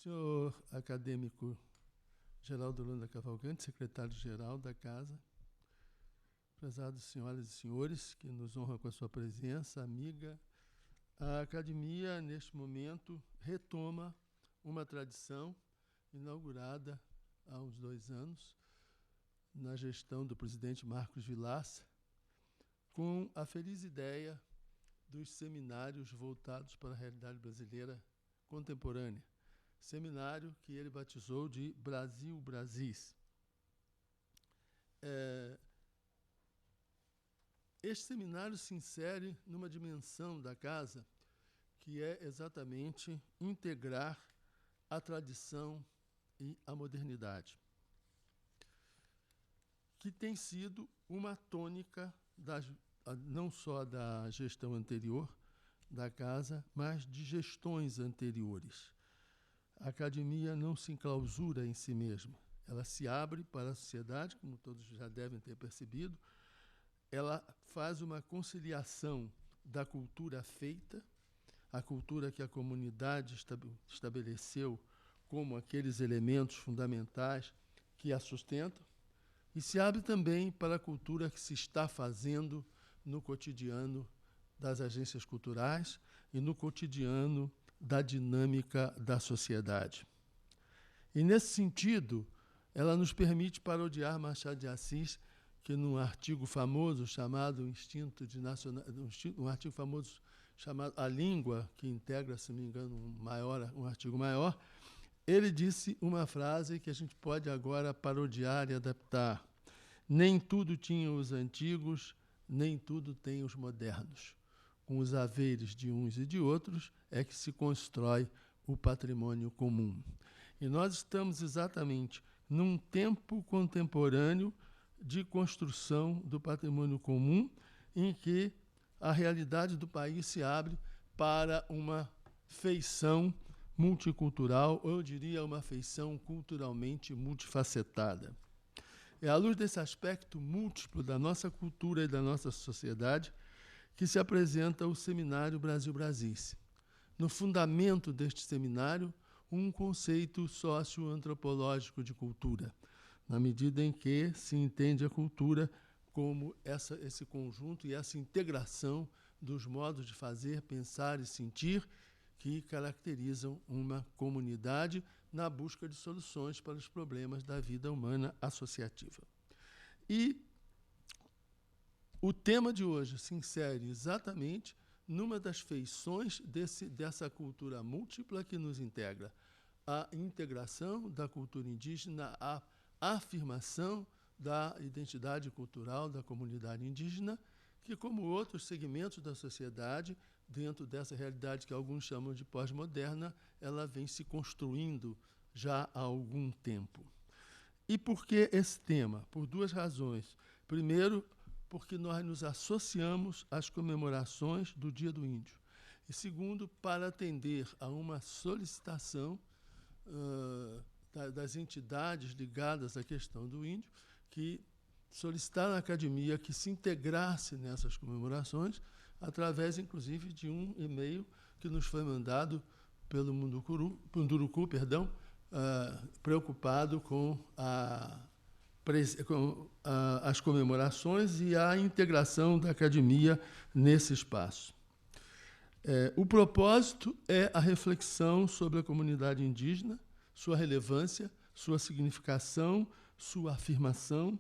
Senhor acadêmico Geraldo Holanda Cavalcante, secretário-geral da Casa, prezadas senhoras e senhores, que nos honram com a sua presença, amiga, a Academia, neste momento, retoma uma tradição inaugurada há uns 2 anos, na gestão do presidente Marcos Vilaça, com a feliz ideia dos seminários voltados para a realidade brasileira contemporânea. Seminário que ele batizou de Brasil Brasis. Este seminário se insere numa dimensão da casa que é exatamente integrar a tradição e a modernidade, que tem sido uma tônica não só da gestão anterior da casa, mas de gestões anteriores. A academia não se enclausura em si mesma, ela se abre para a sociedade, como todos já devem ter percebido. Ela faz uma conciliação da cultura feita, a cultura que a comunidade estabeleceu como aqueles elementos fundamentais que a sustentam, e se abre também para a cultura que se está fazendo no cotidiano das agências culturais e no cotidiano da dinâmica da sociedade. E, nesse sentido, ela nos permite parodiar Machado de Assis, que num artigo famoso chamado um artigo famoso chamado A Língua, que integra, se não me engano, um artigo maior, ele disse uma frase que a gente pode agora parodiar e adaptar. Nem tudo tinham os antigos, nem tudo tem os modernos. Com os haveres de uns e de outros é que se constrói o patrimônio comum. E nós estamos exatamente num tempo contemporâneo de construção do patrimônio comum, em que a realidade do país se abre para uma feição multicultural, ou eu diria uma feição culturalmente multifacetada. É à luz desse aspecto múltiplo da nossa cultura e da nossa sociedade que se apresenta o Seminário Brasil Brasis. No fundamento deste seminário, um conceito socioantropológico de cultura, na medida em que se entende a cultura como esse conjunto e essa integração dos modos de fazer, pensar e sentir que caracterizam uma comunidade na busca de soluções para os problemas da vida humana associativa. E o tema de hoje se insere exatamente numa das feições dessa cultura múltipla que nos integra. A integração da cultura indígena, a afirmação da identidade cultural da comunidade indígena, que, como outros segmentos da sociedade, dentro dessa realidade que alguns chamam de pós-moderna, ela vem se construindo já há algum tempo. E por que esse tema? Por 2 razões. Primeiro, porque nós nos associamos às comemorações do Dia do Índio. E segundo, para atender a uma solicitação das entidades ligadas à questão do índio, que solicitaram à academia que se integrasse nessas comemorações, através, inclusive, de um e-mail que nos foi mandado pelo Munduruku, preocupado com as comemorações e a integração da academia nesse espaço. O propósito é a reflexão sobre a comunidade indígena, sua relevância, sua significação, sua afirmação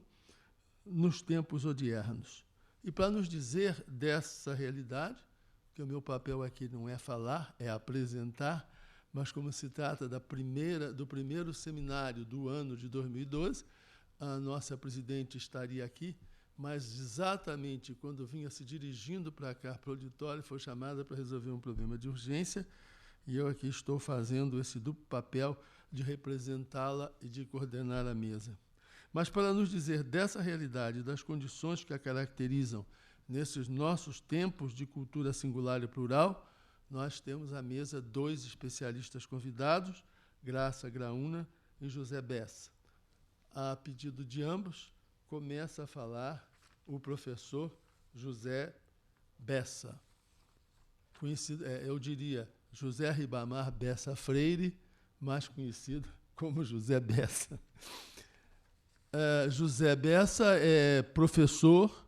nos tempos odiernos. E para nos dizer dessa realidade, que o meu papel aqui não é falar, é apresentar, mas como se trata do primeiro seminário do ano de 2012, a nossa presidente estaria aqui, mas exatamente quando vinha se dirigindo para cá, para o auditório, foi chamada para resolver um problema de urgência, e eu aqui estou fazendo esse duplo papel de representá-la e de coordenar a mesa. Mas para nos dizer dessa realidade, das condições que a caracterizam nesses nossos tempos de cultura singular e plural, nós temos à mesa 2 especialistas convidados, Graça Graúna e José Bessa. A pedido de ambos, começa a falar o professor José Bessa, conhecido, eu diria, José Ribamar Bessa Freire, mais conhecido como José Bessa. José Bessa é professor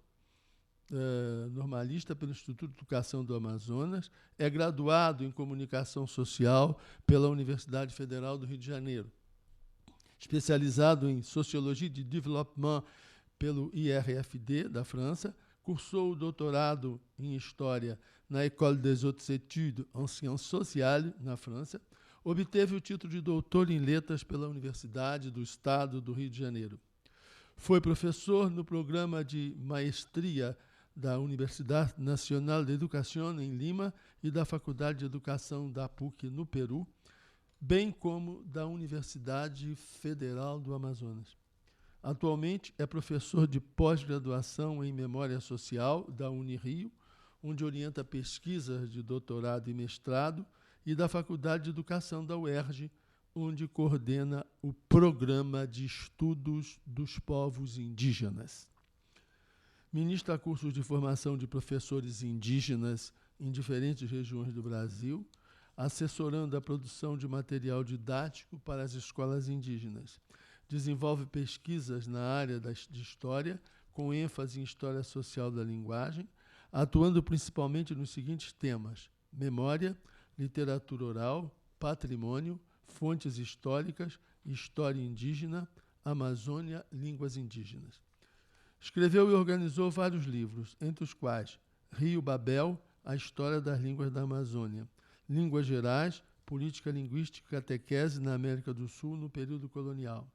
normalista pelo Instituto de Educação do Amazonas, é graduado em Comunicação Social pela Universidade Federal do Rio de Janeiro, especializado em Sociologia de Développement pelo IRFD, da França, cursou o doutorado em História na École des Hautes Études en Sciences Sociales, na França, obteve o título de doutor em Letras pela Universidade do Estado do Rio de Janeiro. Foi professor no programa de maestria da Universidade Nacional de Educação, em Lima, e da Faculdade de Educação da PUC, no Peru, bem como da Universidade Federal do Amazonas. Atualmente é professor de pós-graduação em Memória Social da Unirio, onde orienta pesquisas de doutorado e mestrado, e da Faculdade de Educação da UERJ, onde coordena o Programa de Estudos dos Povos Indígenas. Ministra cursos de formação de professores indígenas em diferentes regiões do Brasil, assessorando a produção de material didático para as escolas indígenas. Desenvolve pesquisas na área de História, com ênfase em História Social da Linguagem, atuando principalmente nos seguintes temas: memória, literatura oral, patrimônio, fontes históricas, história indígena, Amazônia, línguas indígenas. Escreveu e organizou vários livros, entre os quais Rio Babel, a história das línguas da Amazônia, Línguas Gerais, política linguística e catequese na América do Sul no período colonial,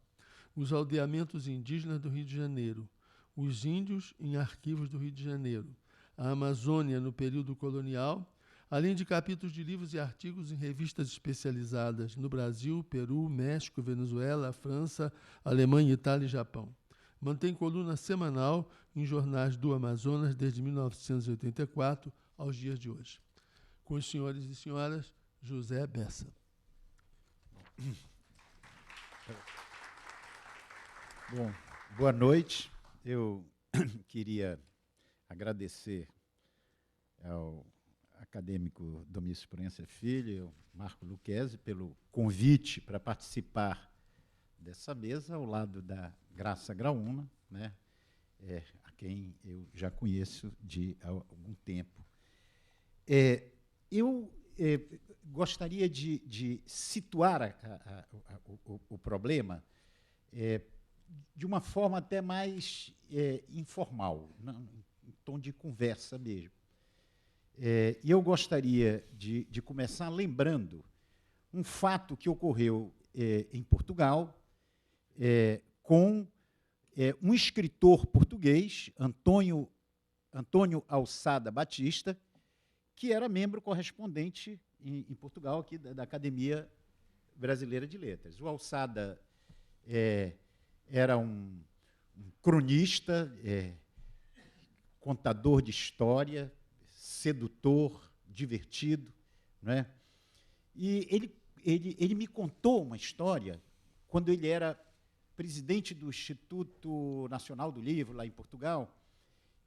os aldeamentos indígenas do Rio de Janeiro, os índios em arquivos do Rio de Janeiro, a Amazônia no período colonial, além de capítulos de livros e artigos em revistas especializadas no Brasil, Peru, México, Venezuela, França, Alemanha, Itália e Japão. Mantém coluna semanal em jornais do Amazonas desde 1984 aos dias de hoje. Com os senhores e senhoras, José Bessa. Bom, boa noite. Eu queria agradecer ao acadêmico Domício Proença Filho, Marco Lucchesi, pelo convite para participar dessa mesa ao lado da Graça Graúna, né, a quem eu já conheço de algum tempo. Eu gostaria de situar o problema de uma forma até mais informal, em tom de conversa mesmo. E eu gostaria de começar lembrando um fato que ocorreu em Portugal com um escritor português, Antônio Alçada Batista, que era membro correspondente em Portugal aqui da Academia Brasileira de Letras. O Alçada era um cronista, contador de história, sedutor, divertido, né? E ele me contou uma história quando ele era presidente do Instituto Nacional do Livro, lá em Portugal.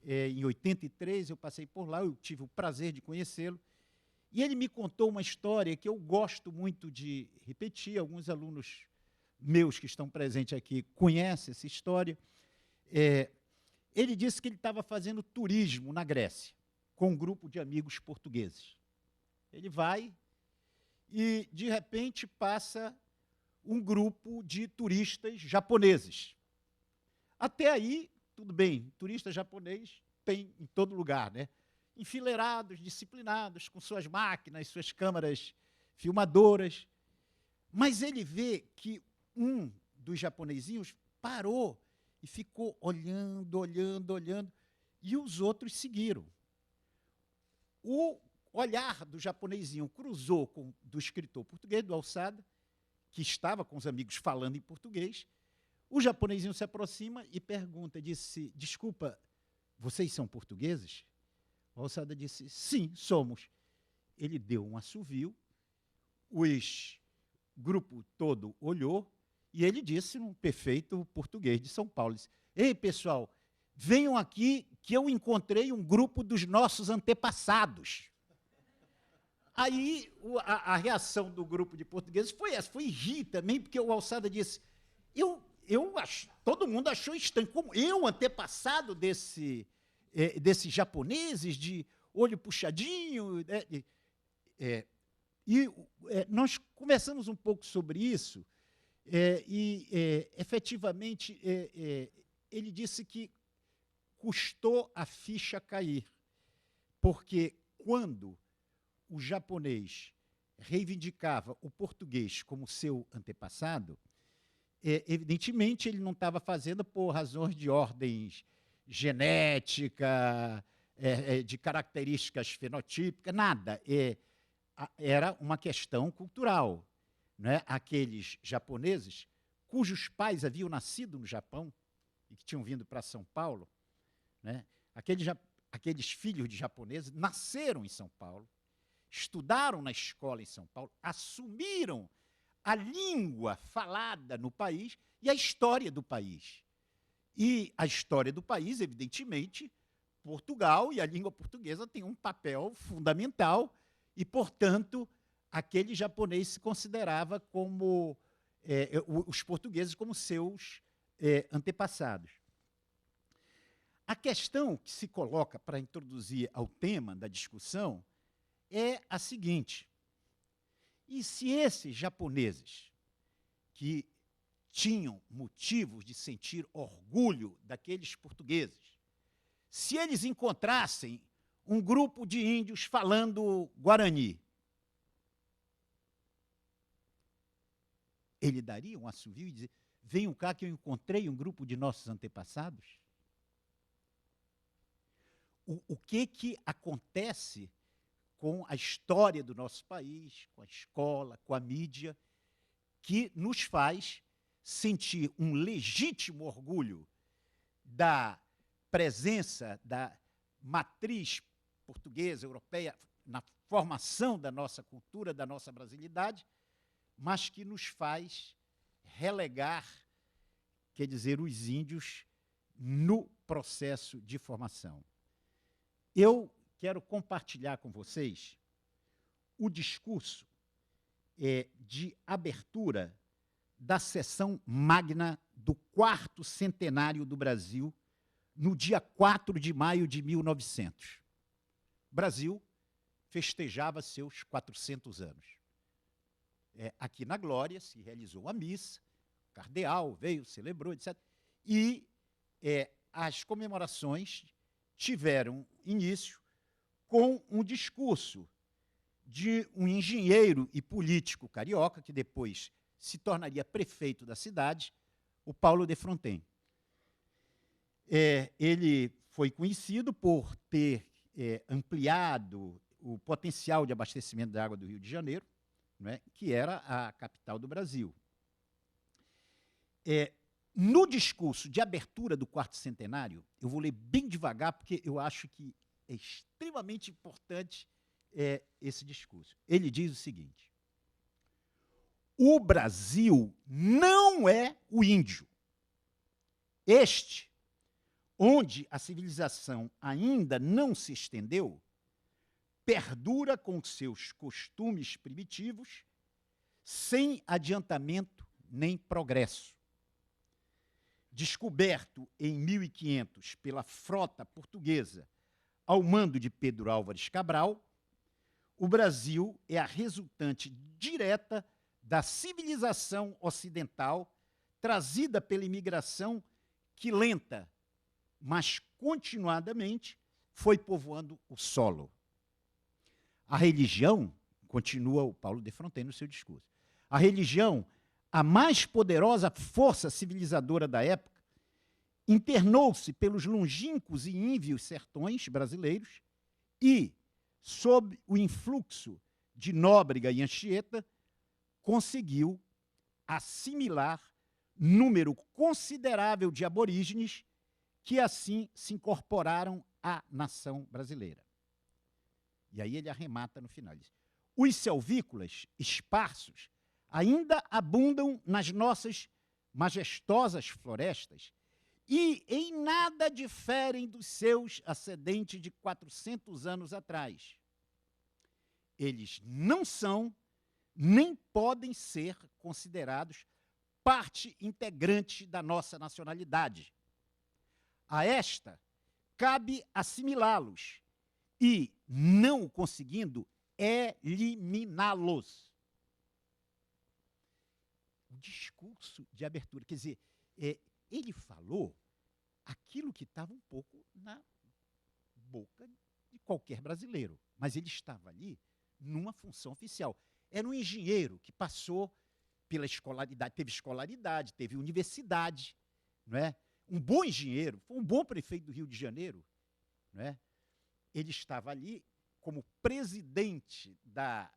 Em 83, eu passei por lá, eu tive o prazer de conhecê-lo, e ele me contou uma história que eu gosto muito de repetir. Alguns alunos meus que estão presentes aqui conhecem essa história. Ele disse que ele estava fazendo turismo na Grécia, com um grupo de amigos portugueses. Ele vai e, de repente, passa um grupo de turistas japoneses. Até aí, tudo bem, turista japonês tem em todo lugar, né? Enfileirados, disciplinados, com suas máquinas, suas câmaras filmadoras. Mas ele vê que um dos japonesinhos parou e ficou olhando, e os outros seguiram. O olhar do japonesinho cruzou com o do escritor português, do Alçada, que estava com os amigos falando em português. O japonesinho se aproxima e pergunta, disse: desculpa, vocês são portugueses? O Alçada disse: sim, somos. Ele deu um assovio, o grupo todo olhou, e ele disse, num perfeito português de São Paulo, disse: ei, pessoal, venham aqui que eu encontrei um grupo dos nossos antepassados. Aí a reação do grupo de portugueses foi essa, foi rir também, porque o Alçada disse, todo mundo achou estranho, como eu, antepassado desses japoneses de olho puxadinho, nós conversamos um pouco sobre isso, efetivamente, ele disse que custou a ficha cair, porque quando o japonês reivindicava o português como seu antepassado, evidentemente ele não estava fazendo por razões de ordens genética, de características fenotípicas, nada. Era uma questão cultural. Né? Aqueles japoneses cujos pais haviam nascido no Japão e que tinham vindo para São Paulo, né? Aqueles filhos de japoneses nasceram em São Paulo, estudaram na escola em São Paulo, assumiram a língua falada no país e a história do país. E a história do país, evidentemente, Portugal e a língua portuguesa têm um papel fundamental e, portanto, aquele japonês se considerava como os portugueses como seus antepassados. A questão que se coloca para introduzir ao tema da discussão é a seguinte: e se esses japoneses, que tinham motivos de sentir orgulho daqueles portugueses, se eles encontrassem um grupo de índios falando guarani, ele daria um assovio e dizer, venham cá que eu encontrei um grupo de nossos antepassados? O que acontece com a história do nosso país, com a escola, com a mídia, que nos faz sentir um legítimo orgulho da presença da matriz portuguesa, europeia, na formação da nossa cultura, da nossa brasilidade, mas que nos faz relegar, quer dizer, os índios no processo de formação. Eu quero compartilhar com vocês o discurso de abertura da sessão magna do 4º centenário do Brasil, no dia 4 de maio de 1900. O Brasil festejava seus 400 anos. Aqui na Glória se realizou a missa, o cardeal veio, celebrou, etc. E as comemorações tiveram início com um discurso de um engenheiro e político carioca, que depois se tornaria prefeito da cidade, o Paulo de Fronten. Ele foi conhecido por ter ampliado o potencial de abastecimento da água do Rio de Janeiro, né, que era a capital do Brasil. No discurso de abertura do 4º centenário, eu vou ler bem devagar, porque eu acho que é extremamente importante esse discurso. Ele diz o seguinte: o Brasil não é o índio. Este, onde a civilização ainda não se estendeu, perdura com seus costumes primitivos, sem adiantamento nem progresso. Descoberto em 1500 pela frota portuguesa ao mando de Pedro Álvares Cabral, o Brasil é a resultante direta da civilização ocidental trazida pela imigração que, lenta, mas continuadamente, foi povoando o solo. A religião, continua o Paulo de Fronten no seu discurso, a religião, a mais poderosa força civilizadora da época, internou-se pelos longínquos e ínvios sertões brasileiros e, sob o influxo de Nóbrega e Anchieta, conseguiu assimilar número considerável de aborígenes que assim se incorporaram à nação brasileira. E aí ele arremata no final. Diz, os selvícolas esparsos ainda abundam nas nossas majestosas florestas e em nada diferem dos seus ascendentes de 400 anos atrás. eles não são, nem podem ser considerados parte integrante da nossa nacionalidade. A esta, cabe assimilá-los e, não o conseguindo, eliminá-los. O discurso de abertura, quer dizer, ele falou aquilo que estava um pouco na boca de qualquer brasileiro, mas ele estava ali numa função oficial. Era um engenheiro que passou pela escolaridade, teve universidade, não é? Um bom engenheiro, foi um bom prefeito do Rio de Janeiro, não é? Ele estava ali como presidente das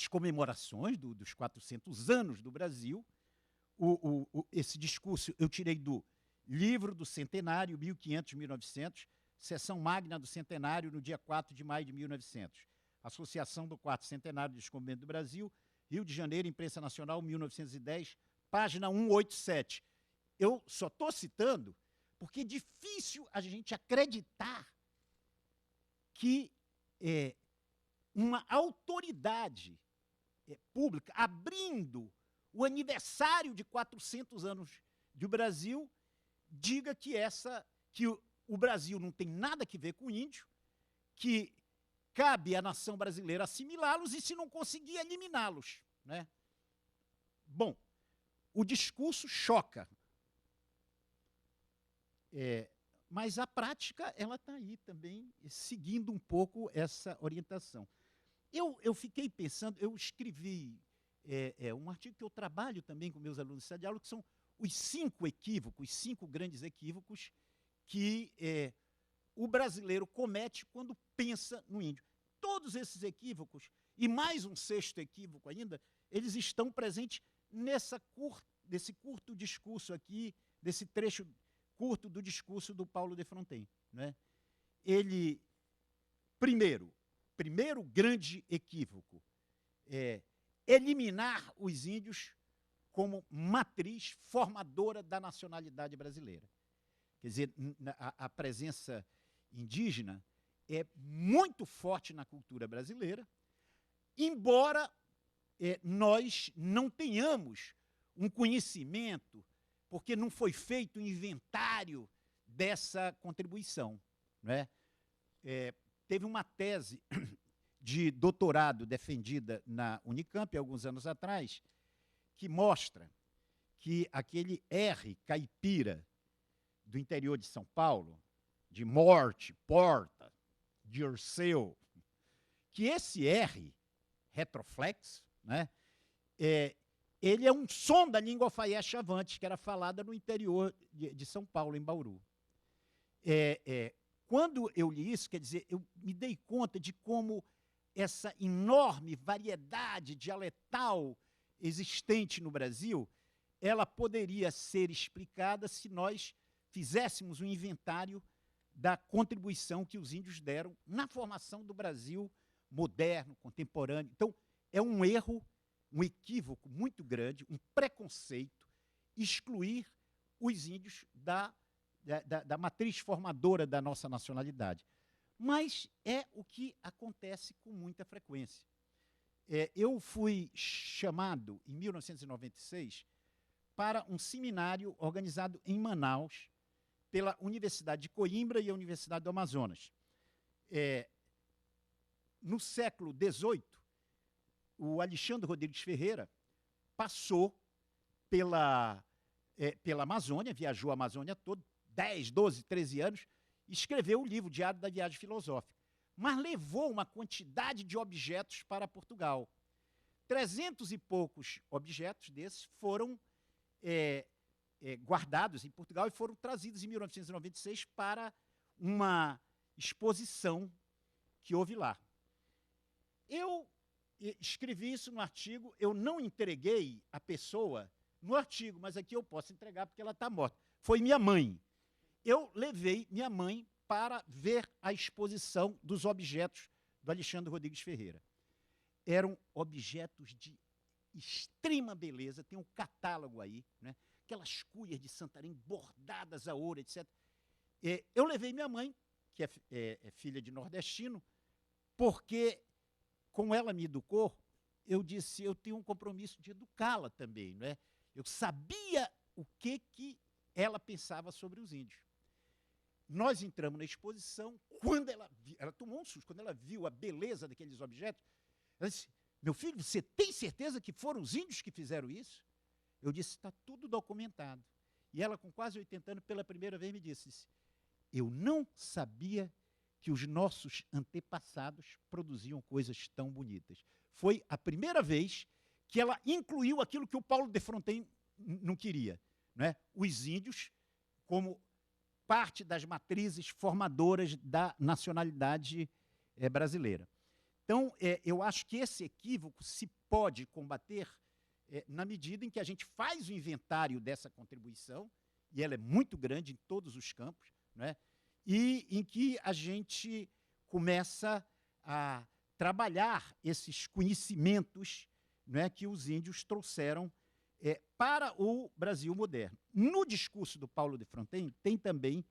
comemorações dos 400 anos do Brasil. Esse discurso eu tirei do Livro do Centenário, 1500-1900, Sessão Magna do Centenário, no dia 4 de maio de 1900. Associação do Quarto Centenário do Descobrimento do Brasil, Rio de Janeiro, Imprensa Nacional, 1910, página 187. Eu só estou citando porque é difícil a gente acreditar que uma autoridade pública, abrindo o aniversário de 400 anos do Brasil, diga que o Brasil não tem nada a ver com o índio, que cabe à nação brasileira assimilá-los e, se não conseguir, eliminá-los, né? Bom, o discurso choca, mas a prática ela está aí também, seguindo um pouco essa orientação. Eu fiquei pensando, eu escrevi um artigo que eu trabalho também com meus alunos de sala de aula, que são os 5 equívocos, 5 grandes equívocos que o brasileiro comete quando pensa no índio. Todos esses equívocos, e mais um 6º equívoco ainda, eles estão presentes nesse curto discurso aqui, desse trecho curto do discurso do Paulo de Fronten, né? Ele, primeiro grande equívoco é eliminar os índios como matriz formadora da nacionalidade brasileira. Quer dizer, a presença indígena é muito forte na cultura brasileira, embora nós não tenhamos um conhecimento, porque não foi feito um inventário dessa contribuição, não é? Teve uma tese de doutorado defendida na Unicamp, alguns anos atrás, que mostra que aquele R caipira do interior de São Paulo, de morte, porta, Dirceu, que esse R, retroflex, né, ele é um som da língua alfaiate-chavante, que era falada no interior de São Paulo, em Bauru. Quando eu li isso, quer dizer, eu me dei conta de como essa enorme variedade dialetal existente no Brasil, ela poderia ser explicada se nós fizéssemos um inventário da contribuição que os índios deram na formação do Brasil moderno, contemporâneo. Então, é um erro, um equívoco muito grande, um preconceito, excluir os índios da matriz formadora da nossa nacionalidade. Mas é o que acontece com muita frequência. Eu fui chamado, em 1996, para um seminário organizado em Manaus, pela Universidade de Coimbra e a Universidade do Amazonas. No século XVIII, o Alexandre Rodrigues Ferreira passou pela Amazônia, viajou a Amazônia toda, 10, 12, 13 anos, e escreveu o livro Diário da Viagem Filosófica. Mas levou uma quantidade de objetos para Portugal. 300 e poucos objetos desses foram guardados em Portugal e foram trazidos em 1996 para uma exposição que houve lá. Eu escrevi isso no artigo, eu não entreguei a pessoa no artigo, mas aqui eu posso entregar porque ela está morta. Foi minha mãe. Eu levei minha mãe para ver a exposição dos objetos do Alexandre Rodrigues Ferreira. Eram objetos de extrema beleza, tem um catálogo aí, né? Aquelas cuias de Santarém bordadas a ouro, etc. Eu levei minha mãe, que é filha de nordestino, porque, como ela me educou, eu disse, eu tenho um compromisso de educá-la também, não é? Eu sabia o que ela pensava sobre os índios. Nós entramos na exposição, quando ela tomou um susto, quando ela viu a beleza daqueles objetos, ela disse, meu filho, você tem certeza que foram os índios que fizeram isso? Eu disse, está tudo documentado. E ela, com quase 80 anos, pela primeira vez me disse, eu não sabia que os nossos antepassados produziam coisas tão bonitas. Foi a primeira vez que ela incluiu aquilo que o Paulo de Fronten não queria, não é? Os índios como parte das matrizes formadoras da nacionalidade brasileira. Então, eu acho que esse equívoco se pode combater na medida em que a gente faz o inventário dessa contribuição, e ela é muito grande em todos os campos, não é? E em que a gente começa a trabalhar esses conhecimentos, não é, que os índios trouxeram para o Brasil moderno. No discurso do Paulo de Fronten tem também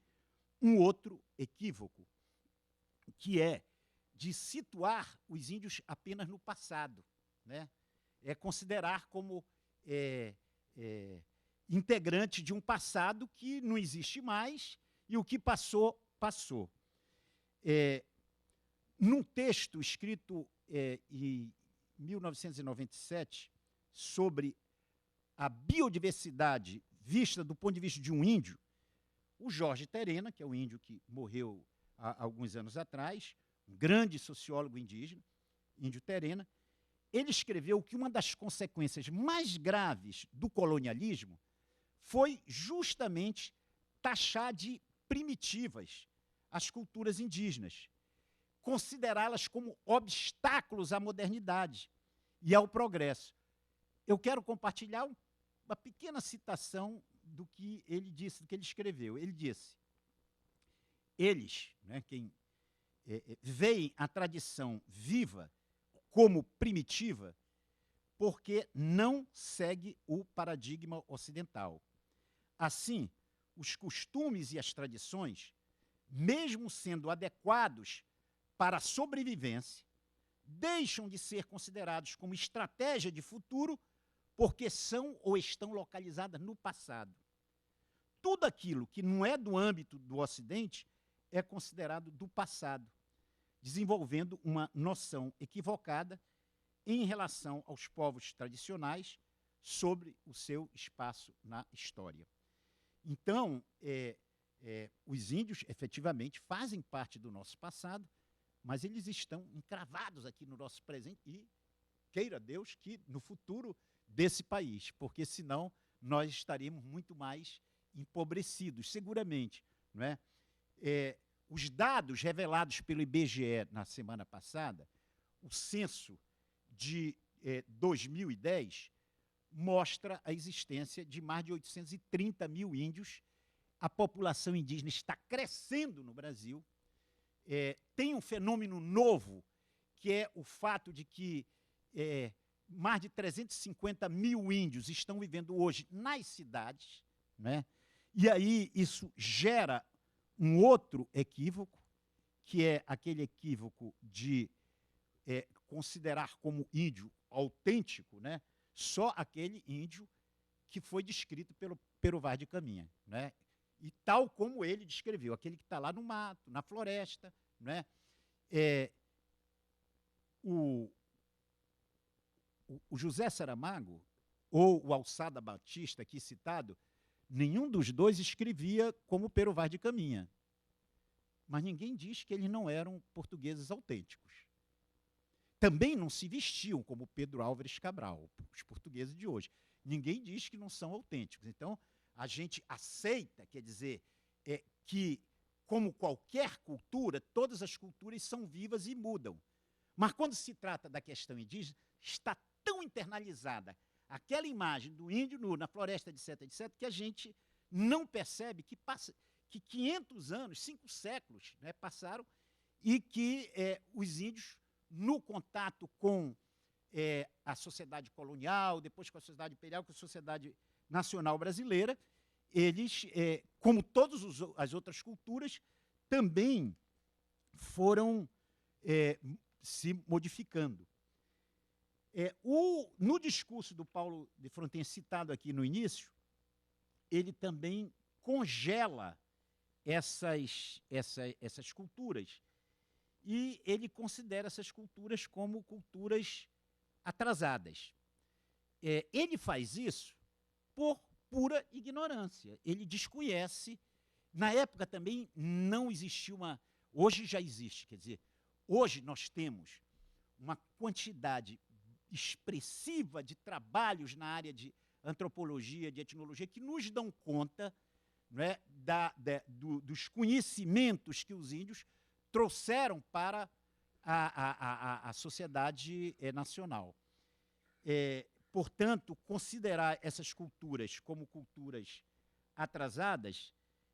um outro equívoco, que é de situar os índios apenas no passado, né? Considerar como integrante de um passado que não existe mais e o que passou, passou. Num texto escrito em 1997 sobre a biodiversidade vista do ponto de vista de um índio, o Jorge Terena, que é o índio que morreu há alguns anos atrás, um grande sociólogo indígena, índio Terena, ele escreveu que uma das consequências mais graves do colonialismo foi justamente taxar de primitivas as culturas indígenas, considerá-las como obstáculos à modernidade e ao progresso. Eu quero compartilhar uma pequena citação do que ele disse, do que ele escreveu. Ele disse, eles, né, quem veem a tradição viva como primitiva, porque não segue o paradigma ocidental. Assim, os costumes e as tradições, mesmo sendo adequados para a sobrevivência, deixam de ser considerados como estratégia de futuro porque são ou estão localizadas no passado. Tudo aquilo que não é do âmbito do Ocidente é considerado do passado, desenvolvendo uma noção equivocada em relação aos povos tradicionais sobre o seu espaço na história. Então, os índios, efetivamente, fazem parte do nosso passado, mas eles estão encravados aqui no nosso presente e, queira Deus, que no futuro desse país, porque senão nós estaríamos muito mais empobrecidos, seguramente. Não é? Os dados revelados pelo IBGE na semana passada, o censo de 2010, mostra a existência de mais de 830 mil índios. A população indígena está crescendo no Brasil. Tem um fenômeno novo, que é o fato de que mais de 350 mil índios estão vivendo hoje nas cidades, né? E aí isso gera um outro equívoco, que é aquele equívoco de considerar como índio autêntico, né, só aquele índio que foi descrito pelo Pero Vaz de Caminha, né? E tal como ele descreveu, aquele que está lá no mato, na floresta, né? O José Saramago, ou o Alçada Batista, aqui citado, nenhum dos dois escrevia como Pero Vaz de Caminha. Mas ninguém diz que eles não eram portugueses autênticos. Também não se vestiam como Pedro Álvares Cabral, os portugueses de hoje. Ninguém diz que não são autênticos. Então, a gente aceita, quer dizer, que, como qualquer cultura, todas as culturas são vivas e mudam. Mas quando se trata da questão indígena, está tão internalizada aquela imagem do índio na floresta, etc., que a gente não percebe que 500 anos, 5 séculos, né, passaram e que os índios, no contato com a sociedade colonial, depois com a sociedade imperial, com a sociedade nacional brasileira, eles, como todas as outras culturas, também foram se modificando. No discurso do Paulo de Fronten, citado aqui no início, ele também congela essas culturas. E ele considera essas culturas como culturas atrasadas. Ele faz isso por pura ignorância. Ele desconhece. Na época também não existia uma... Hoje já existe, quer dizer, hoje nós temos uma quantidade expressiva de trabalhos na área de antropologia, de etnologia, que nos dão conta, não é, dos conhecimentos que os índios trouxeram para a sociedade nacional. Portanto, considerar essas culturas como culturas atrasadas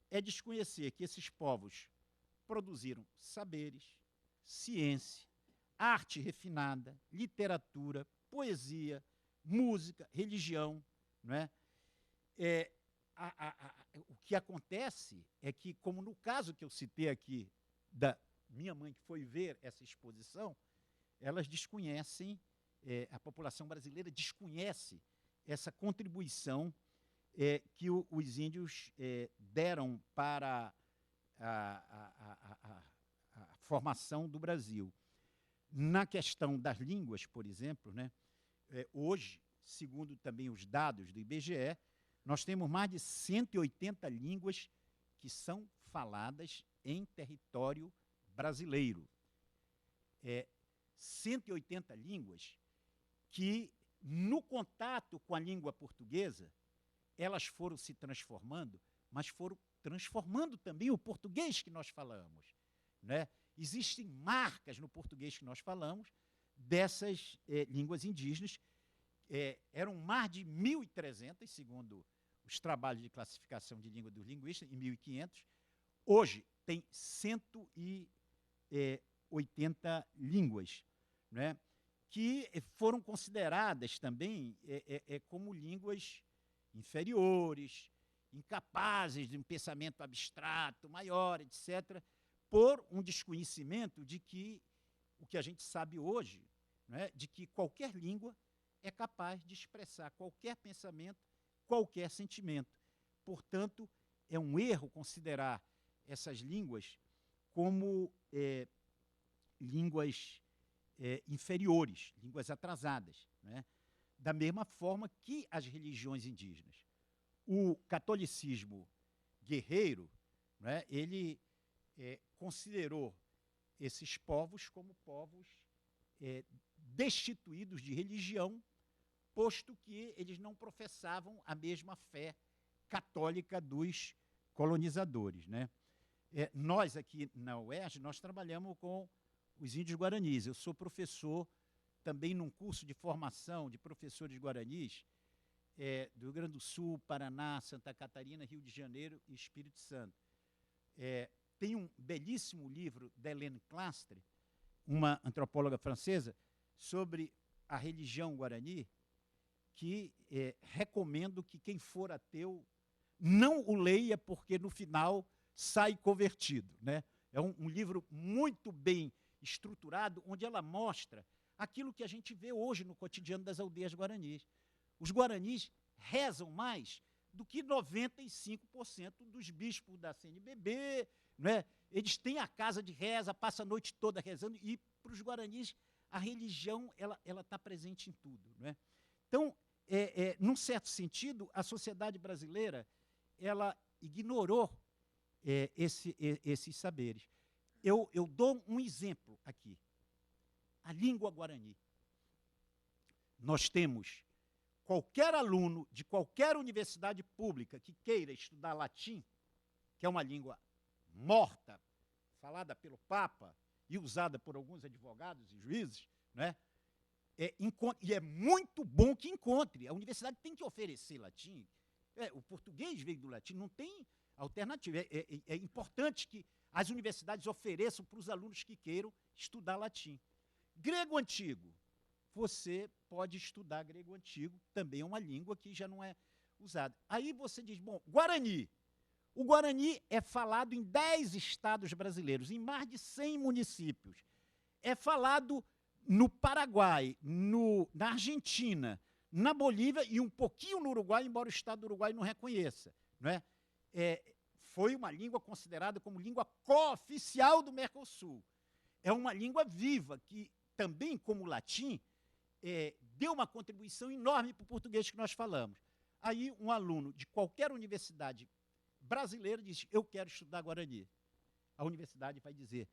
é desconhecer que esses povos produziram saberes, ciência, arte refinada, literatura, poesia, música, religião. Não é? O que acontece é que, como no caso que eu citei aqui, da minha mãe que foi ver essa exposição, elas desconhecem, a população brasileira desconhece essa contribuição que os índios deram para a formação do Brasil. Na questão das línguas, por exemplo, né, hoje, segundo também os dados do IBGE, nós temos mais de 180 línguas que são faladas em território brasileiro. 180 línguas que, no contato com a língua portuguesa, elas foram se transformando, mas foram transformando também o português que nós falamos. Né? Existem marcas no português que nós falamos dessas línguas indígenas. Eram mais de 1.300, segundo os trabalhos de classificação de língua dos linguistas, em 1.500. Hoje tem 180 línguas, né, que foram consideradas também como línguas inferiores, incapazes de um pensamento abstrato maior, etc., por um desconhecimento de que o que a gente sabe hoje, né, de que qualquer língua é capaz de expressar qualquer pensamento, qualquer sentimento. Portanto, é um erro considerar essas línguas como línguas inferiores, línguas atrasadas, né? Da mesma forma que as religiões indígenas. O catolicismo guerreiro, né, ele considerou esses povos como povos destituídos de religião, posto que eles não professavam a mesma fé católica dos colonizadores. Né? Nós, aqui na UERJ, nós trabalhamos com os índios guaranis. Eu sou professor também num curso de formação de professores guaranis do Rio Grande do Sul, Paraná, Santa Catarina, Rio de Janeiro e Espírito Santo. Tem um belíssimo livro da Hélène Clastre, uma antropóloga francesa, sobre a religião guarani, que recomendo que quem for ateu não o leia, porque no final sai convertido. Né? É um livro muito bem estruturado, onde ela mostra aquilo que a gente vê hoje no cotidiano das aldeias guaranis. Os guaranis rezam mais do que 95% dos bispos da CNBB. Né? Eles têm a casa de reza, passam a noite toda rezando, e para os guaranis a religião ela está presente em tudo. Né? Então, num certo sentido, a sociedade brasileira ela ignorou esses saberes. Eu dou um exemplo aqui. A língua guarani. Nós temos qualquer aluno de qualquer universidade pública que queira estudar latim, que é uma língua morta, falada pelo Papa e usada por alguns advogados e juízes, né? E é muito bom que encontre. A universidade tem que oferecer latim. O português veio do latim, não tem alternativa. É importante que as universidades ofereçam para os alunos que queiram estudar latim. Grego antigo. Você pode estudar grego antigo, também é uma língua que já não é usada. Aí você diz, bom, Guarani. O Guarani é falado em 10 estados brasileiros, em mais de 100 municípios. é falado no Paraguai, na Argentina, na Bolívia e um pouquinho no Uruguai, embora o Estado do Uruguai não reconheça. Não é? Foi uma língua considerada como língua cooficial do Mercosul. É uma língua viva, que também, como o latim, deu uma contribuição enorme para o português que nós falamos. Aí um aluno de qualquer universidade brasileira diz, eu quero estudar Guarani. A universidade vai dizer,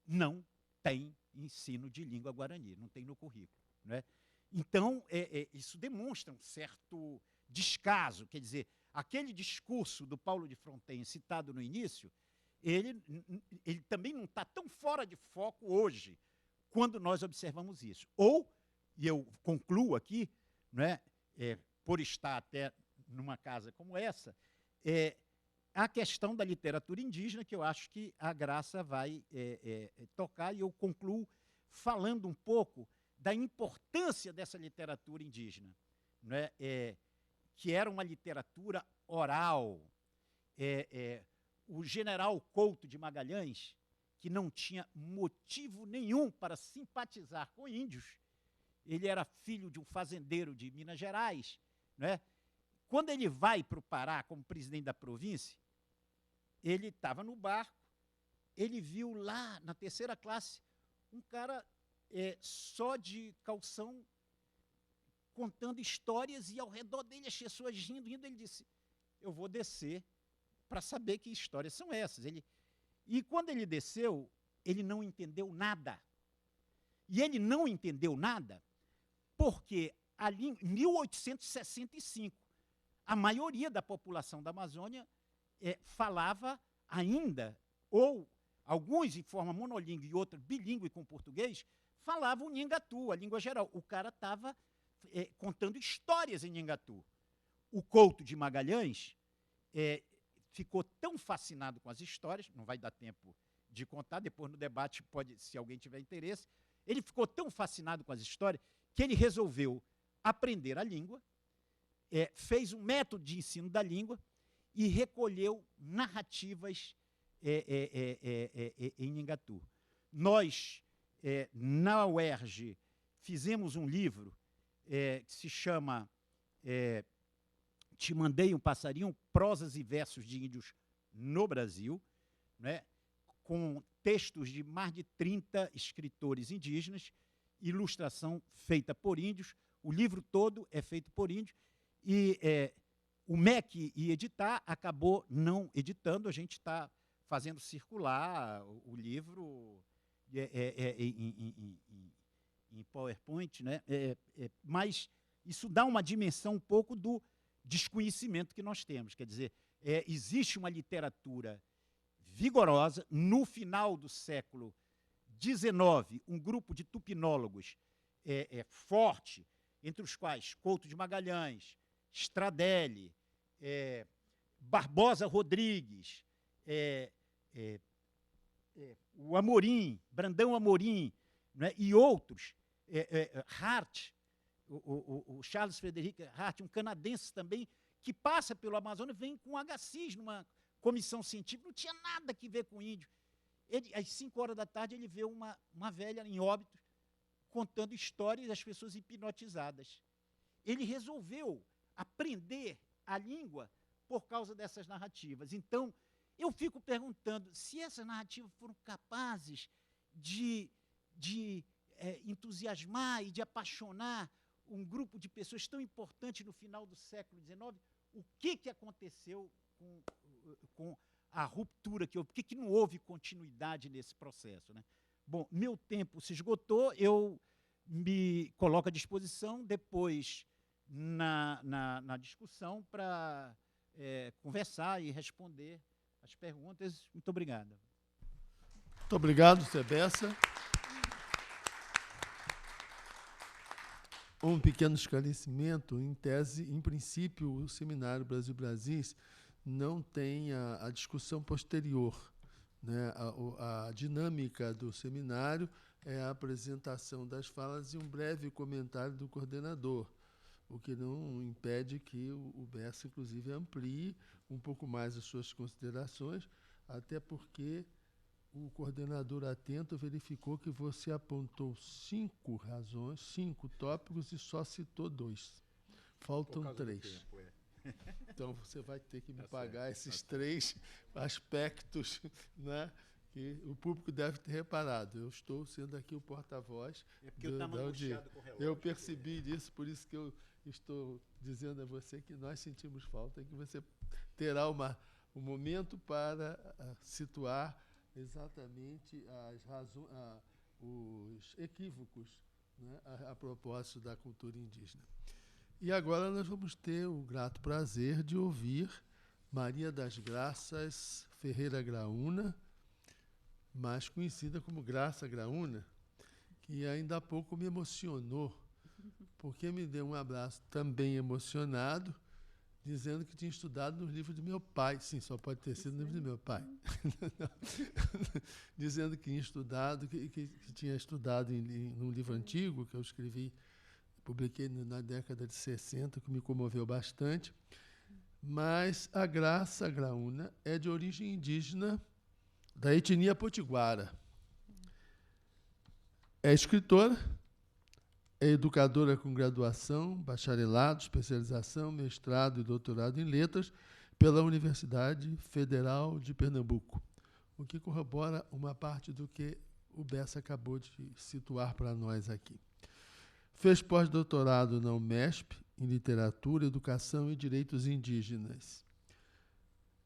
não tem ensino de língua Guarani, não tem no currículo. Não é? Então, isso demonstra um certo descaso, quer dizer, aquele discurso do Paulo de Fronten citado no início, ele também não está tão fora de foco hoje, quando nós observamos isso. Ou, e eu concluo aqui, não é, por estar até numa casa como essa, a questão da literatura indígena, que eu acho que a Graça vai tocar, e eu concluo falando um pouco da importância dessa literatura indígena, não é? Que era uma literatura oral. O general Couto de Magalhães, que não tinha motivo nenhum para simpatizar com índios, ele era filho de um fazendeiro de Minas Gerais, não é? Quando ele vai para o Pará como presidente da província, ele estava no barco, ele viu lá, na terceira classe, um cara só de calção, contando histórias, e ao redor dele as pessoas rindo. Ele disse, eu vou descer para saber que histórias são essas. E quando ele desceu, ele não entendeu nada. E ele não entendeu nada porque, ali, em 1865, a maioria da população da Amazônia falava ainda, ou alguns em forma monolíngue e outros bilíngue com português, falavam o Nhangatu, a língua geral. O cara estava contando histórias em Nhangatu. O Couto de Magalhães ficou tão fascinado com as histórias, não vai dar tempo de contar, depois no debate pode, se alguém tiver interesse, ele ficou tão fascinado com as histórias que ele resolveu aprender a língua, fez um método de ensino da língua e recolheu narrativas em Nhangatu. Nós, na UERJ, fizemos um livro que se chama Te Mandei um Passarinho, Prosas e Versos de Índios no Brasil, né, com textos de mais de 30 escritores indígenas, ilustração feita por índios. O livro todo é feito por índios, e o MEC ia editar, acabou não editando, a gente está fazendo circular o livro em PowerPoint, né? Mas isso dá uma dimensão um pouco do desconhecimento que nós temos. Quer dizer, existe uma literatura vigorosa. No final do século XIX, um grupo de tupinólogos forte, entre os quais Couto de Magalhães, Stradelli, Barbosa Rodrigues, o Amorim, Brandão Amorim, né, e outros, Hart, o Charles Frederick Hart, um canadense também, que passa pelo Amazonas, vem com HCIS numa comissão científica, não tinha nada que ver com índio. Às 5 horas da tarde, ele vê uma velha em Óbidos contando histórias das pessoas hipnotizadas. Ele resolveu aprender a língua por causa dessas narrativas. Então, eu fico perguntando se essas narrativas foram capazes de entusiasmar e de apaixonar um grupo de pessoas tão importante no final do século XIX, o que aconteceu com a ruptura que houve? Por que não houve continuidade nesse processo, né? Bom, meu tempo se esgotou, eu me coloco à disposição depois na discussão para conversar e responder as perguntas. Muito obrigado. Muito obrigado, Zé Bessa. Um pequeno esclarecimento, em tese, em princípio, o Seminário Brasil-Brasis não tem a discussão posterior, né? A dinâmica do seminário é a apresentação das falas e um breve comentário do coordenador, o que não impede que o Bessa, inclusive, amplie um pouco mais as suas considerações, até porque o coordenador atento verificou que você apontou 5 razões, 5 tópicos e só citou 2. Faltam 3. Então, você vai ter que me pagar esses 3 aspectos, né, que o público deve ter reparado. Eu estou sendo aqui o porta-voz da audiência. Eu percebi disso, por isso que eu estou dizendo a você que nós sentimos falta e que você terá um momento para situar exatamente os equívocos, né, a propósito da cultura indígena. E agora nós vamos ter o grato prazer de ouvir Maria das Graças Ferreira Graúna, mais conhecida como Graça Graúna, que ainda há pouco me emocionou, porque me deu um abraço também emocionado, dizendo que tinha estudado nos livros do meu pai. Sim, só pode ter sido no livro do meu pai. Dizendo que tinha estudado, que tinha estudado num livro antigo que eu escrevi, publiquei na década de 60, que me comoveu bastante. Mas a Graça Graúna é de origem indígena da etnia potiguara. É escritora, é educadora com graduação, bacharelado, especialização, mestrado e doutorado em letras pela Universidade Federal de Pernambuco, o que corrobora uma parte do que o Bessa acabou de situar para nós aqui. Fez pós-doutorado na UMESP em Literatura, Educação e Direitos Indígenas.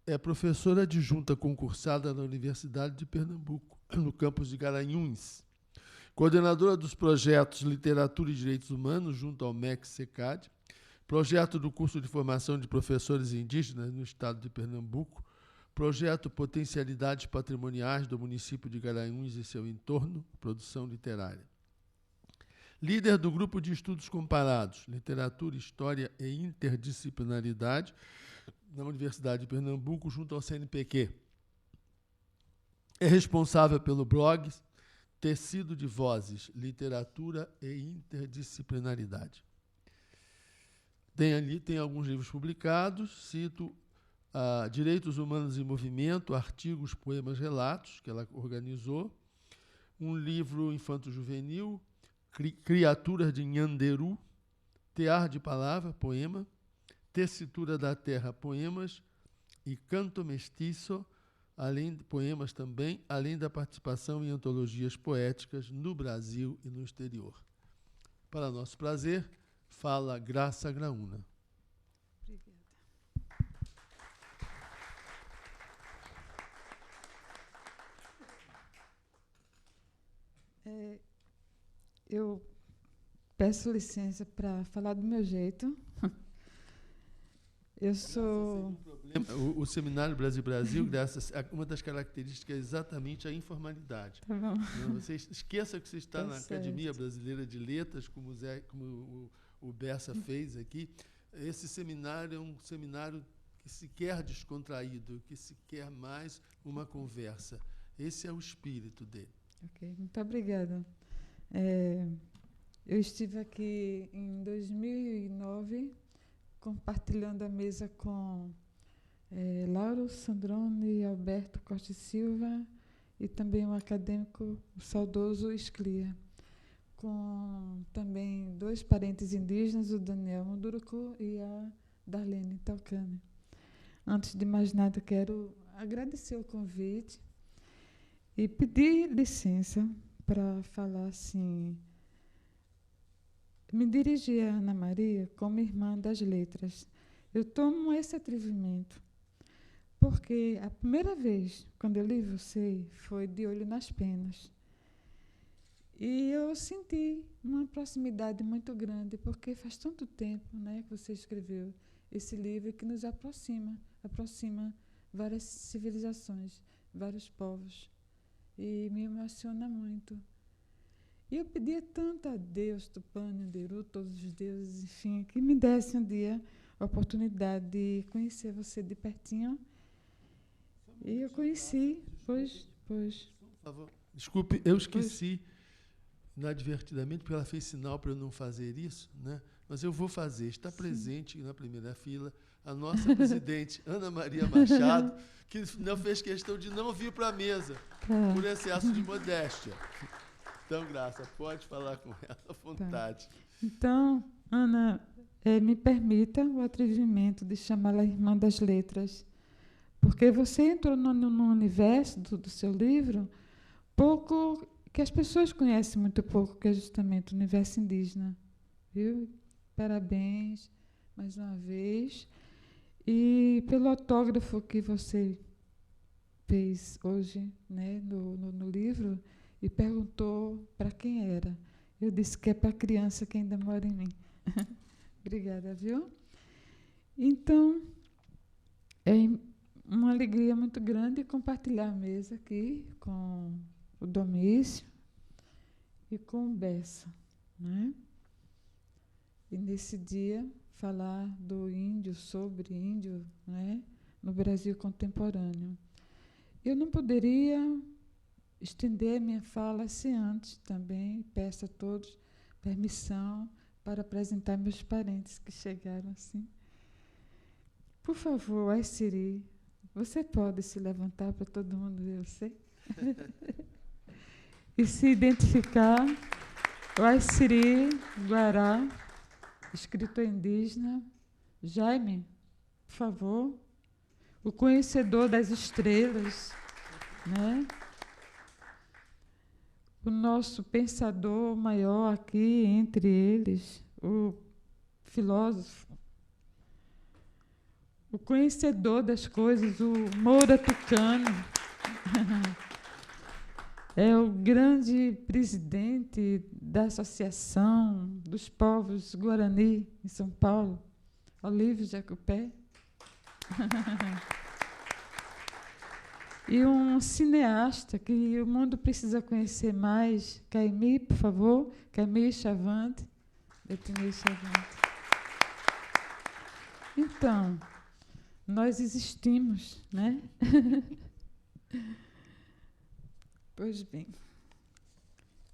É professora adjunta concursada na Universidade de Pernambuco, no campus de Garanhuns. Coordenadora dos projetos Literatura e Direitos Humanos, junto ao MEC-SECAD, projeto do curso de formação de professores indígenas no estado de Pernambuco, projeto Potencialidades Patrimoniais do município de Garanhuns e seu entorno, produção literária. Líder do grupo de estudos comparados, Literatura, História e Interdisciplinaridade, na Universidade de Pernambuco, junto ao CNPq. É responsável pelo blog Tecido de Vozes, Literatura e Interdisciplinaridade. Tem alguns livros publicados, cito Direitos Humanos em Movimento, artigos, poemas, relatos, que ela organizou, um livro infanto-juvenil, Criaturas de Nhanderu, Tear de Palavra, poema, Tessitura da Terra, poemas, e Canto Mestiço, além de poemas também, além da participação em antologias poéticas no Brasil e no exterior. Para nosso prazer, fala Graça Graúna. Obrigada. Eu peço licença para falar do meu jeito. Eu sou... O Seminário Brasil, uma das características é exatamente a informalidade. Tá bom. Não, você esqueça que você está Tá na certo. Academia Brasileira de Letras, como o Bessa fez aqui. Esse seminário é um seminário que se quer descontraído, que se quer mais uma conversa. Esse é o espírito dele. Ok, muito obrigada. Eu estive aqui em 2009, compartilhando a mesa com Lauro Sandrone e Alberto Costa e Silva, e também o acadêmico saudoso Esclia, com também 2 parentes indígenas, o Daniel Munduruku e a Darlene Talcane. Antes de mais nada, quero agradecer o convite e pedir licença para falar assim, me dirigir a Ana Maria como irmã das letras. Eu tomo esse atrevimento, porque a primeira vez, quando eu li você, foi De Olho nas Penas. E eu senti uma proximidade muito grande, porque faz tanto tempo, né, que você escreveu esse livro que nos aproxima várias civilizações, vários povos. E me emociona muito. E eu pedia tanto a Deus, Tupã, Nhanderu, todos os deuses, enfim, que me desse um dia a oportunidade de conhecer você de pertinho. E eu conheci, pois. Por favor. Desculpe, eu esqueci inadvertidamente, porque ela fez sinal para eu não fazer isso, né? mas eu vou fazer. Está presente na primeira fila a nossa presidente, Ana Maria Machado, que não fez questão de não vir para a mesa, por excesso de modéstia. Então, Graça, pode falar com ela à vontade. Então, Ana, me permita o atrevimento de chamá-la Irmã das Letras, porque você entrou no universo do seu livro pouco, que as pessoas conhecem muito pouco, que é justamente o universo indígena. Viu? Parabéns, mais uma vez. E pelo autógrafo que você fez hoje, né, no livro, e perguntou para quem era. Eu disse que é para a criança que ainda mora em mim. Obrigada, viu? Então, é uma alegria muito grande compartilhar a mesa aqui com o Domício e com o Bessa, né? E nesse dia falar do índio, sobre índio, né, no Brasil contemporâneo. Eu não poderia estender minha fala sem antes também, peço a todos permissão para apresentar meus parentes que chegaram assim. Por favor, Aissiri, você pode se levantar para todo mundo ver você? E se identificar. O Aissiri Guará, escritor indígena. Jaime, por favor. O conhecedor das estrelas, né? O nosso pensador maior aqui, entre eles, o filósofo, o conhecedor das coisas, o Moura Tucano, é o grande presidente da Associação dos Povos Guarani, em São Paulo, Olívio Jacupé. E um cineasta que o mundo precisa conhecer mais, Caimi, por favor, Caimi Chavante. Então, nós existimos, né? Pois bem,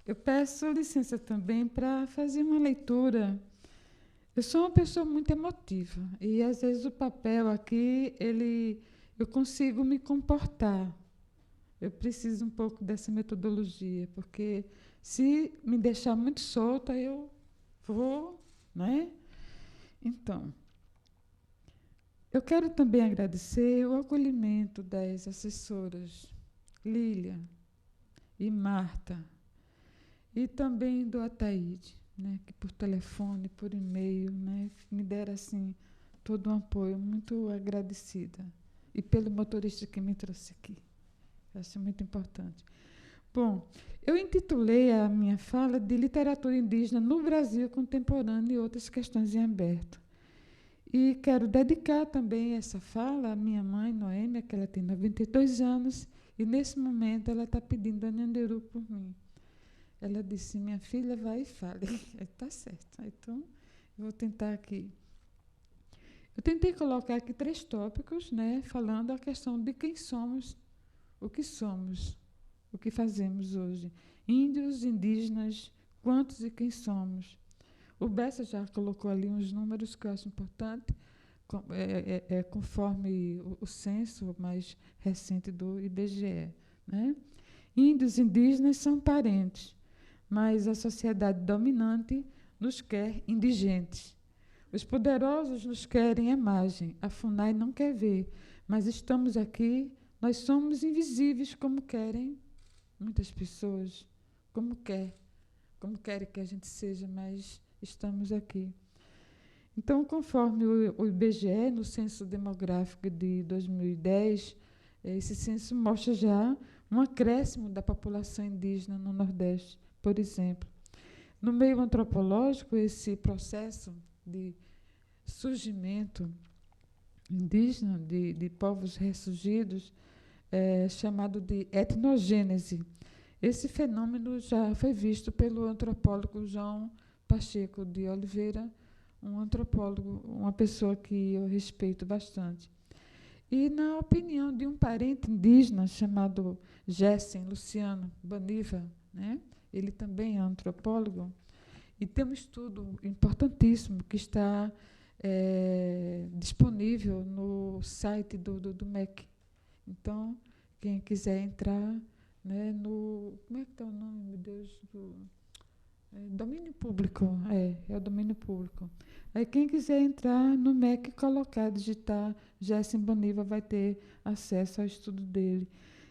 eu peço licença também para fazer uma leitura. Eu sou uma pessoa muito emotiva e, às vezes, o papel aqui, eu consigo me comportar. Eu preciso um pouco dessa metodologia, porque se me deixar muito solta, eu vou, né? Então, eu quero também agradecer o acolhimento das assessoras Lília e Marta, e também do Ataíde, né, que por telefone, por e-mail, né, me deram assim, todo um apoio, muito agradecida. E pelo motorista que me trouxe aqui. Acho muito importante. Bom, eu intitulei a minha fala de Literatura Indígena no Brasil Contemporâneo e outras questões em aberto. E quero dedicar também essa fala à minha mãe, Noêmia, que ela tem 92 anos, e nesse momento ela está pedindo a Nhanderu por mim. Ela disse, minha filha, vai e fale. Está certo. Então, eu vou tentar aqui. Eu tentei colocar aqui 3 tópicos, né, falando a questão de quem somos, o que fazemos hoje. Índios, indígenas, quantos e quem somos. O Bessa já colocou ali uns números que eu acho importante, conforme o censo mais recente do IBGE. Né? Índios e indígenas são parentes, mas a sociedade dominante nos quer indigentes. Os poderosos nos querem à margem, a FUNAI não quer ver, mas estamos aqui, nós somos invisíveis como querem muitas pessoas, como querem que a gente seja, mas estamos aqui. Então, conforme o IBGE, no Censo Demográfico de 2010, esse censo mostra já um acréscimo da população indígena no Nordeste, por exemplo. No meio antropológico, esse processo de surgimento indígena, de povos ressurgidos, é chamado de etnogênese. Esse fenômeno já foi visto pelo antropólogo João Pacheco de Oliveira, um antropólogo, uma pessoa que eu respeito bastante. E, na opinião de um parente indígena chamado Gessen Luciano Baniva, né? Ele também é antropólogo, E tem um estudo importantíssimo que está disponível no site do MEC. Então, quem quiser entrar, né, no... Como é que está o nome, meu Deus? Domínio público. É o domínio público. Aí, quem quiser entrar no MEC, colocar, digitar Gerson Boniva, vai ter acesso ao estudo dele.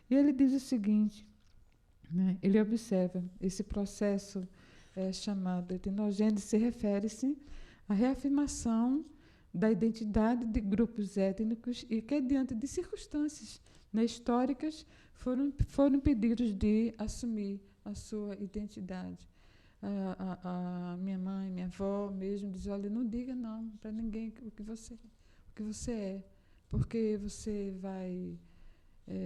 E ele diz o seguinte, né, ele observa esse processo chamado etnogênese, refere-se à reafirmação da identidade de grupos étnicos e que, diante de circunstâncias, né, históricas, foram impedidos de assumir a sua identidade. A minha mãe, minha avó mesmo, diz, olha, não diga não para ninguém o que você é, porque você vai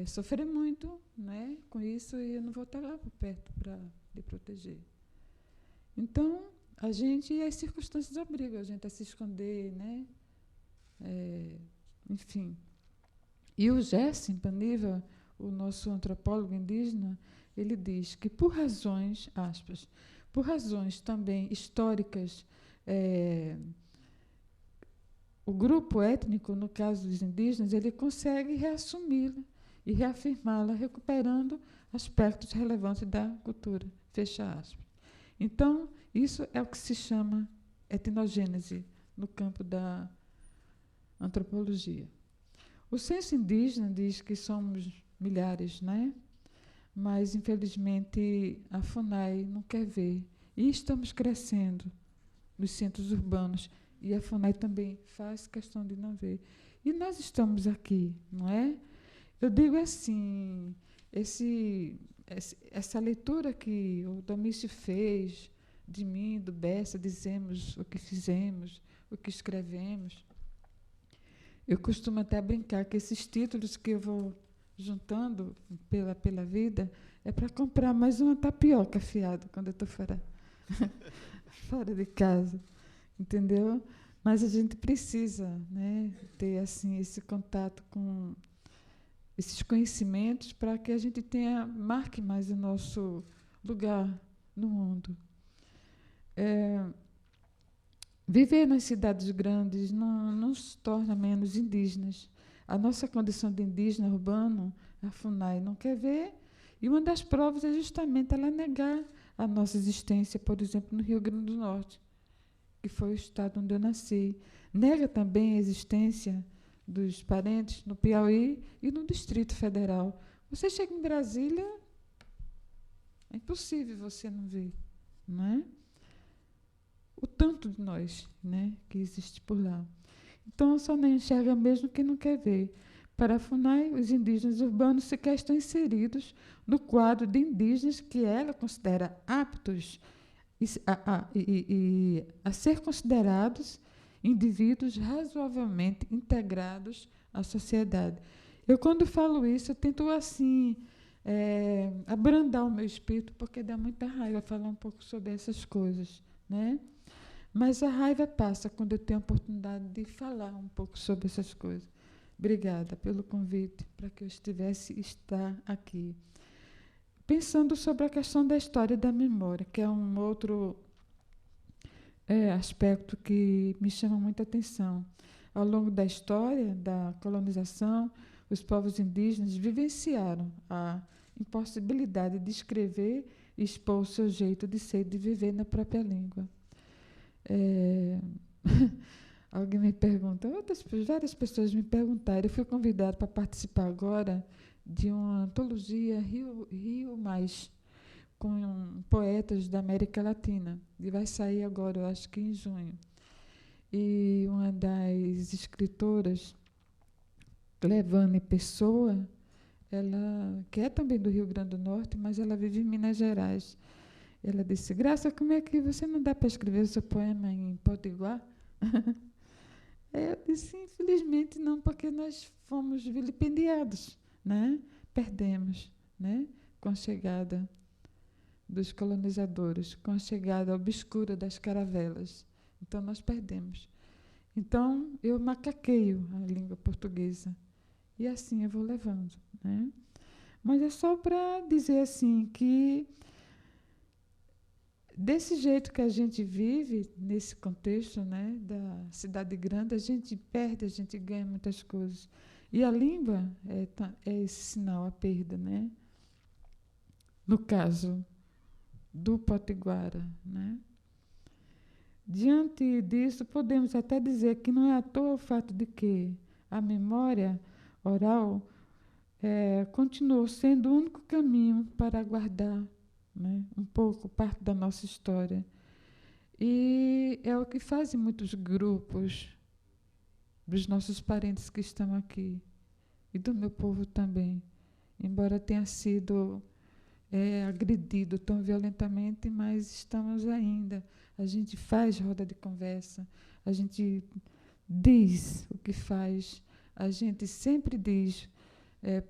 sofrer muito, né, com isso, e eu não vou estar lá por perto para lhe proteger. Então, as circunstâncias obrigam a gente a se esconder, né? Enfim. E o Gerson Boniva, o nosso antropólogo indígena, ele diz que por razões, aspas, por razões também históricas, o grupo étnico, no caso dos indígenas, ele consegue reassumi-la e reafirmá-la, recuperando aspectos relevantes da cultura, fecha aspas. Então, isso é o que se chama etnogênese no campo da antropologia. O censo indígena diz que somos milhares, né? Mas, infelizmente, a FUNAI não quer ver. E estamos crescendo nos centros urbanos. E a FUNAI também faz questão de não ver. E nós estamos aqui, não é? Eu digo assim, essa leitura que o Domício fez de mim, do Bessa, dizemos o que fizemos, o que escrevemos. Eu costumo até brincar que esses títulos que eu vou juntando pela vida é para comprar mais uma tapioca afiada quando eu estou fora de casa, entendeu? Mas a gente precisa, né, ter assim, esse contato com esses conhecimentos para que a gente marque mais o nosso lugar no mundo. Viver nas cidades grandes não nos torna menos indígenas. A nossa condição de indígena urbano, a FUNAI não quer ver, e uma das provas é justamente ela negar a nossa existência, por exemplo, no Rio Grande do Norte, que foi o estado onde eu nasci. Nega também a existência dos parentes no Piauí e no Distrito Federal. Você chega em Brasília, é impossível você não ver, não é? O tanto de nós, né, que existe por lá. Então, só não enxerga mesmo quem não quer ver. Para a FUNAI, os indígenas urbanos sequer estão inseridos no quadro de indígenas que ela considera aptos a ser considerados indivíduos razoavelmente integrados à sociedade. Eu, quando falo isso, eu tento, assim, abrandar o meu espírito, porque dá muita raiva falar um pouco sobre essas coisas, né? Mas a raiva passa quando eu tenho a oportunidade de falar um pouco sobre essas coisas. Obrigada pelo convite para que eu estar aqui. Pensando sobre a questão da história e da memória, que é um outro aspecto que me chama muita atenção. Ao longo da história da colonização, os povos indígenas vivenciaram a impossibilidade de escrever e expor o seu jeito de ser e de viver na própria língua. Alguém me pergunta, várias pessoas me perguntaram, eu fui convidada para participar agora de uma antologia Rio Mais, com poetas da América Latina, e vai sair agora, eu acho que em junho. E uma das escritoras, Clevane Pessoa, ela, que é também do Rio Grande do Norte, mas ela vive em Minas Gerais. Ela disse, Graça, como é que você não dá para escrever o seu poema em potiguar? Eu disse, infelizmente não, porque nós fomos vilipendiados, né? Perdemos, né? Com a chegada dos colonizadores, com a chegada obscura das caravelas. Então, nós perdemos. Então, eu macaqueio a língua portuguesa. E assim eu vou levando, né? Mas é só para dizer assim que desse jeito que a gente vive, nesse contexto, né, da cidade grande, a gente perde, a gente ganha muitas coisas. E a língua é esse sinal, a perda, né? No caso do Potiguara, né? Diante disso, podemos até dizer que não é à toa o fato de que a memória oral continuou sendo o único caminho para guardar, né, um pouco, parte da nossa história. E é o que fazem muitos grupos dos nossos parentes que estão aqui, e do meu povo também, embora tenha sido agredido tão violentamente, mas estamos ainda. A gente faz roda de conversa, a gente diz o que faz, a gente sempre diz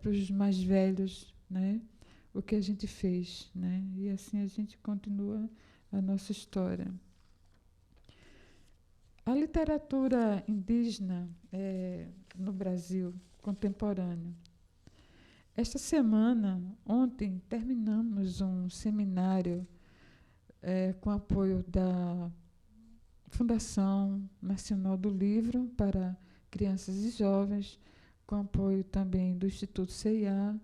para os mais velhos, né, o que a gente fez, né, e assim a gente continua a nossa história. A literatura indígena no Brasil contemporâneo. Esta semana, ontem, terminamos um seminário com apoio da Fundação Nacional do Livro para Crianças e Jovens, com apoio também do Instituto CIA,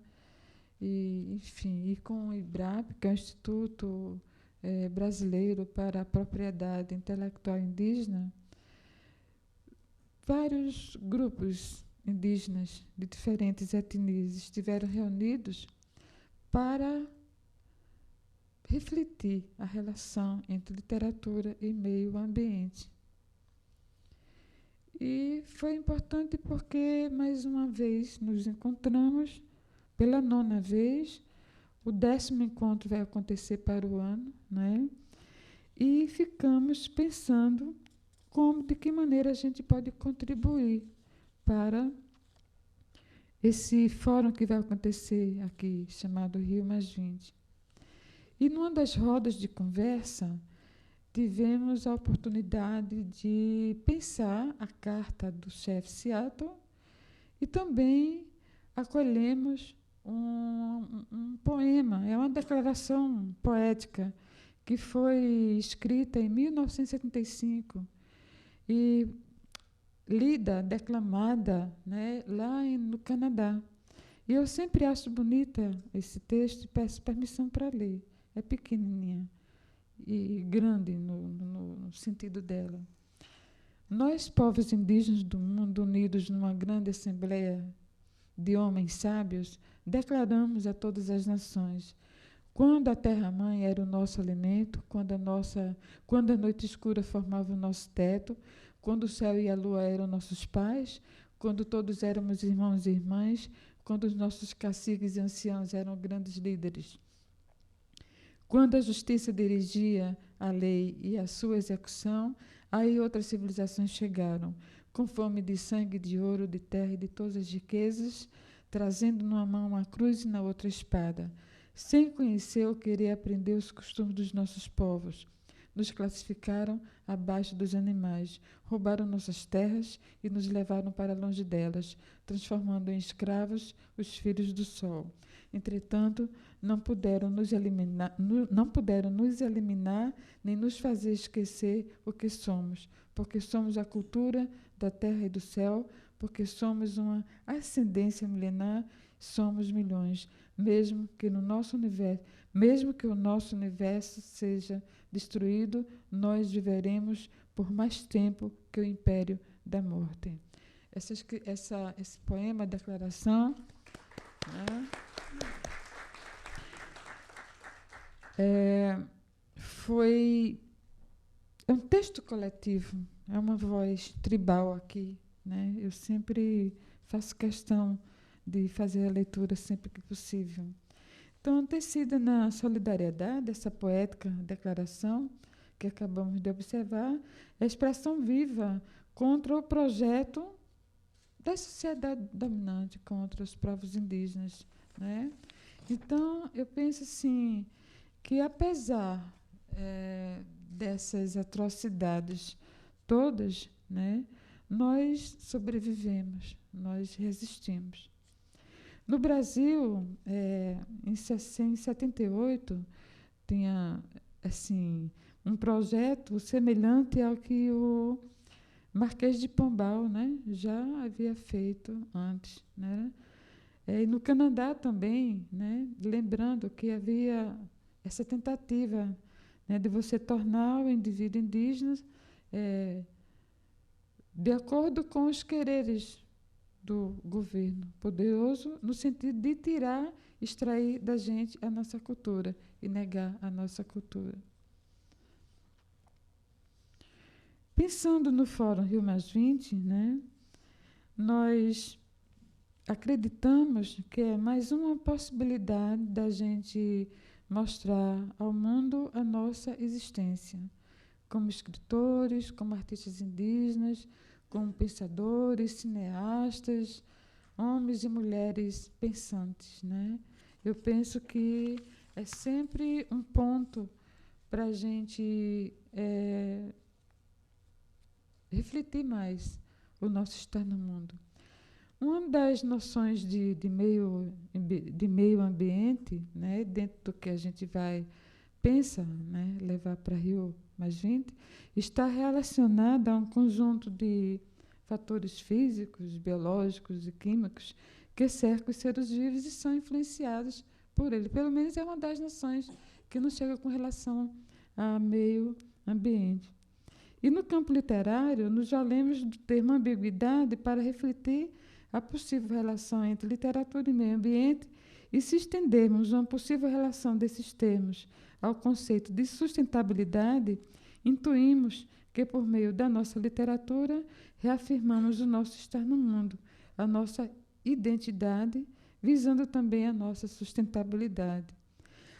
e, enfim, e com o IBRAP, que é o Instituto Brasileiro para a Propriedade Intelectual Indígena. Vários grupos indígenas de diferentes etnias estiveram reunidos para refletir a relação entre literatura e meio ambiente. E foi importante porque, mais uma vez, nos encontramos pela 9ª vez. O 10º encontro vai acontecer para o ano, né? E ficamos pensando de que maneira a gente pode contribuir para esse fórum que vai acontecer aqui, chamado Rio +20. E numa das rodas de conversa, tivemos a oportunidade de pensar a carta do chefe Seattle e também acolhemos um poema, é uma declaração poética que foi escrita em 1975 e lida, declamada, né, lá no Canadá. E eu sempre acho bonita esse texto e peço permissão para ler. É pequenininha e grande no sentido dela. Nós, povos indígenas do mundo, unidos numa grande assembleia de homens sábios, declaramos a todas as nações: quando a terra-mãe era o nosso alimento, quando a noite escura formava o nosso teto, quando o céu e a lua eram nossos pais, quando todos éramos irmãos e irmãs, quando os nossos caciques e anciãos eram grandes líderes, quando a justiça dirigia a lei e a sua execução, aí outras civilizações chegaram, com fome de sangue, de ouro, de terra e de todas as riquezas, trazendo numa mão uma cruz e na outra espada, sem conhecer ou querer aprender os costumes dos nossos povos. Nos classificaram abaixo dos animais, roubaram nossas terras e nos levaram para longe delas, transformando em escravos os filhos do sol. Entretanto, não puderam nos eliminar, nem nos fazer esquecer o que somos, porque somos a cultura da terra e do céu, porque somos uma ascendência milenar, somos milhões, mesmo que o nosso universo seja destruído, nós viveremos por mais tempo que o império da morte. Esse poema, declaração, né, é um texto coletivo, é uma voz tribal aqui, né? Eu sempre faço questão de fazer a leitura sempre que possível. Então, tecida na solidariedade, essa poética declaração que acabamos de observar, é a expressão viva contra o projeto da sociedade dominante, contra os povos indígenas, né? Então, eu penso assim, que apesar dessas atrocidades todas, né, nós sobrevivemos, nós resistimos. No Brasil, em 78, tinha assim, um projeto semelhante ao que o Marquês de Pombal, né, já havia feito antes, né? E no Canadá também, né, lembrando que havia essa tentativa, né, de você tornar o indivíduo indígena de acordo com os quereres do governo poderoso, no sentido de tirar, extrair da gente a nossa cultura e negar a nossa cultura. Pensando no Fórum Rio+20, né, nós acreditamos que é mais uma possibilidade da gente mostrar ao mundo a nossa existência, como escritores, como artistas indígenas, como pensadores, cineastas, homens e mulheres pensantes, né? Eu penso que é sempre um ponto para a gente refletir mais o nosso estar no mundo. Uma das noções de meio ambiente, né, dentro do que a gente pensa, né, levar para Rio+20, está relacionada a um conjunto de fatores físicos, biológicos e químicos que cercam os seres vivos e são influenciados por ele. Pelo menos é uma das noções que nos chega com relação ao meio ambiente. E no campo literário, nos valemos do termo ambiguidade para refletir a possível relação entre literatura e meio ambiente, e se estendermos uma possível relação desses termos ao conceito de sustentabilidade, intuímos que, por meio da nossa literatura, reafirmamos o nosso estar no mundo, a nossa identidade, visando também a nossa sustentabilidade.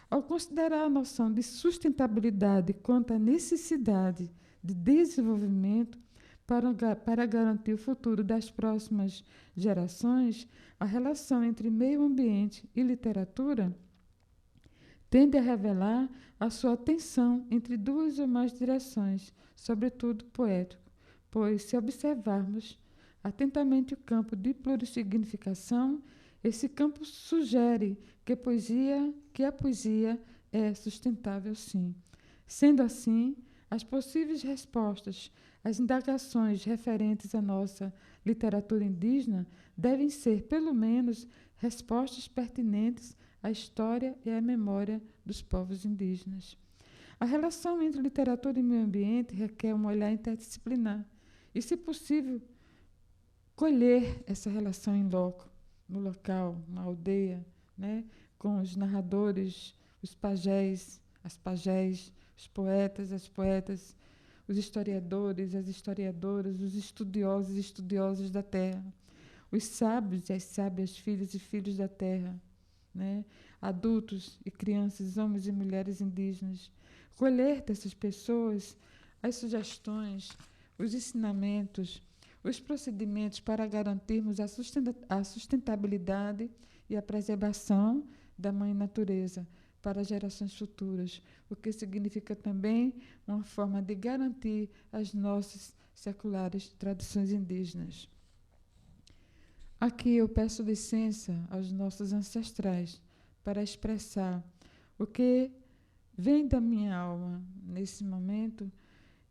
Ao considerar a noção de sustentabilidade quanto à necessidade de desenvolvimento para garantir o futuro das próximas gerações, a relação entre meio ambiente e literatura tende a revelar a sua tensão entre duas ou mais direções, sobretudo poético, pois, se observarmos atentamente o campo de plurissignificação, esse campo sugere que a poesia é sustentável, sim. Sendo assim, as possíveis respostas às indagações referentes à nossa literatura indígena devem ser, pelo menos, respostas pertinentes à história e à memória dos povos indígenas. A relação entre literatura e meio ambiente requer um olhar interdisciplinar e, se possível, colher essa relação em loco, no local, na aldeia, né, com os narradores, os pajés, as pajés, os poetas, as poetas, os historiadores, as historiadoras, os estudiosos e estudiosas da terra, os sábios e as sábias filhas e filhos da terra, né, adultos e crianças, homens e mulheres indígenas. Colher dessas pessoas as sugestões, os ensinamentos, os procedimentos para garantirmos a sustentabilidade e a preservação da mãe natureza para gerações futuras, o que significa também uma forma de garantir as nossas seculares tradições indígenas. Aqui eu peço licença aos nossos ancestrais para expressar o que vem da minha alma nesse momento,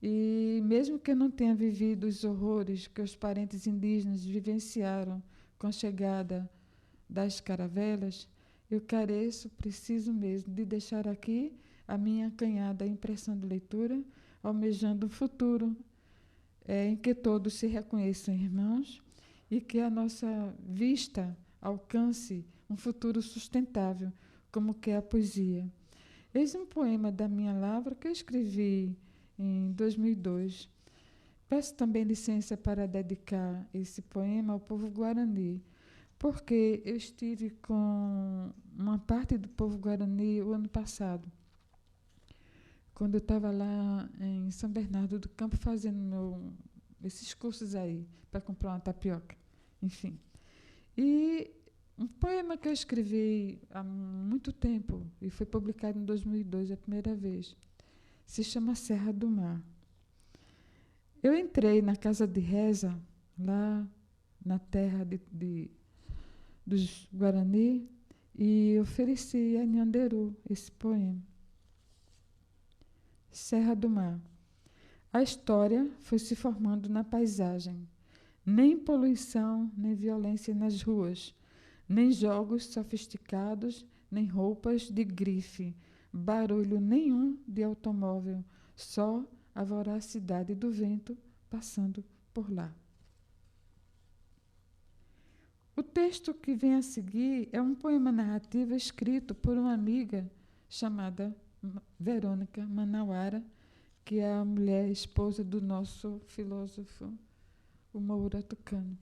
e mesmo que eu não tenha vivido os horrores que os parentes indígenas vivenciaram com a chegada das caravelas, eu preciso mesmo de deixar aqui a minha acanhada impressão de leitura, almejando um futuro em que todos se reconheçam irmãos e que a nossa vista alcance um futuro sustentável, como que é a poesia. Eis um poema da minha lavra que eu escrevi em 2002. Peço também licença para dedicar esse poema ao povo guarani, porque eu estive com uma parte do povo guarani o ano passado, quando eu estava lá em São Bernardo do Campo fazendo esses cursos aí, para comprar uma tapioca, enfim. E um poema que eu escrevi há muito tempo, e foi publicado em 2002, a primeira vez, se chama Serra do Mar. Eu entrei na casa de reza, lá na terra dos Guarani, e ofereci a Nhanderu esse poema. Serra do Mar. A história foi se formando na paisagem. Nem poluição, nem violência nas ruas, nem jogos sofisticados, nem roupas de grife, barulho nenhum de automóvel, só a voracidade do vento passando por lá. O texto que vem a seguir é um poema narrativo escrito por uma amiga chamada Verônica Manauara, que é a mulher esposa do nosso filósofo, o Moura Tucano.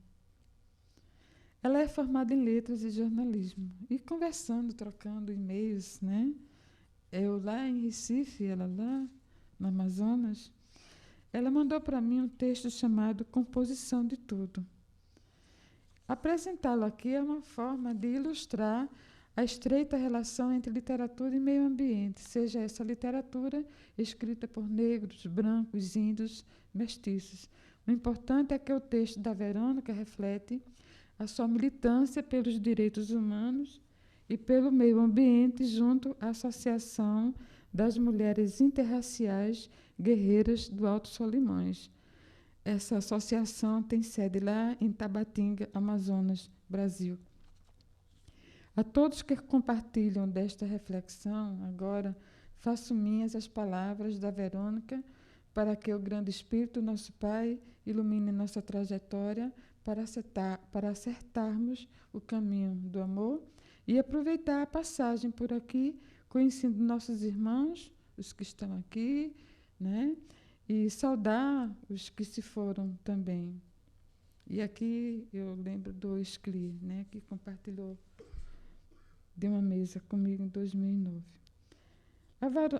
Ela é formada em letras e jornalismo. E conversando, trocando e-mails, né? Eu lá em Recife, ela lá no Amazonas, ela mandou para mim um texto chamado Composição de Tudo. Apresentá-lo aqui é uma forma de ilustrar a estreita relação entre literatura e meio ambiente, seja essa literatura escrita por negros, brancos, índios, mestiços. O importante é que o texto da Verônica reflete a sua militância pelos direitos humanos e pelo meio ambiente junto à Associação das Mulheres Interraciais Guerreiras do Alto Solimões. Essa associação tem sede lá em Tabatinga, Amazonas, Brasil. A todos que compartilham desta reflexão, agora faço minhas as palavras da Verônica para que o grande Espírito, nosso Pai, ilumine nossa trajetória para acertarmos o caminho do amor e aproveitar a passagem por aqui, conhecendo nossos irmãos, os que estão aqui, né? E saudar os que se foram também. E aqui eu lembro do Escli, né, que compartilhou de uma mesa comigo em 2009.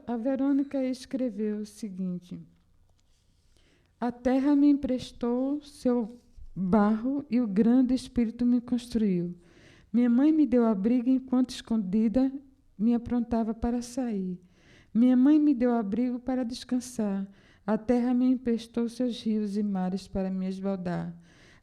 A Verônica escreveu o seguinte: a terra me emprestou seu barro e o grande Espírito me construiu. Minha mãe me deu abrigo enquanto escondida me aprontava para sair. Minha mãe me deu abrigo para descansar. A terra me emprestou seus rios e mares para me esbaldar.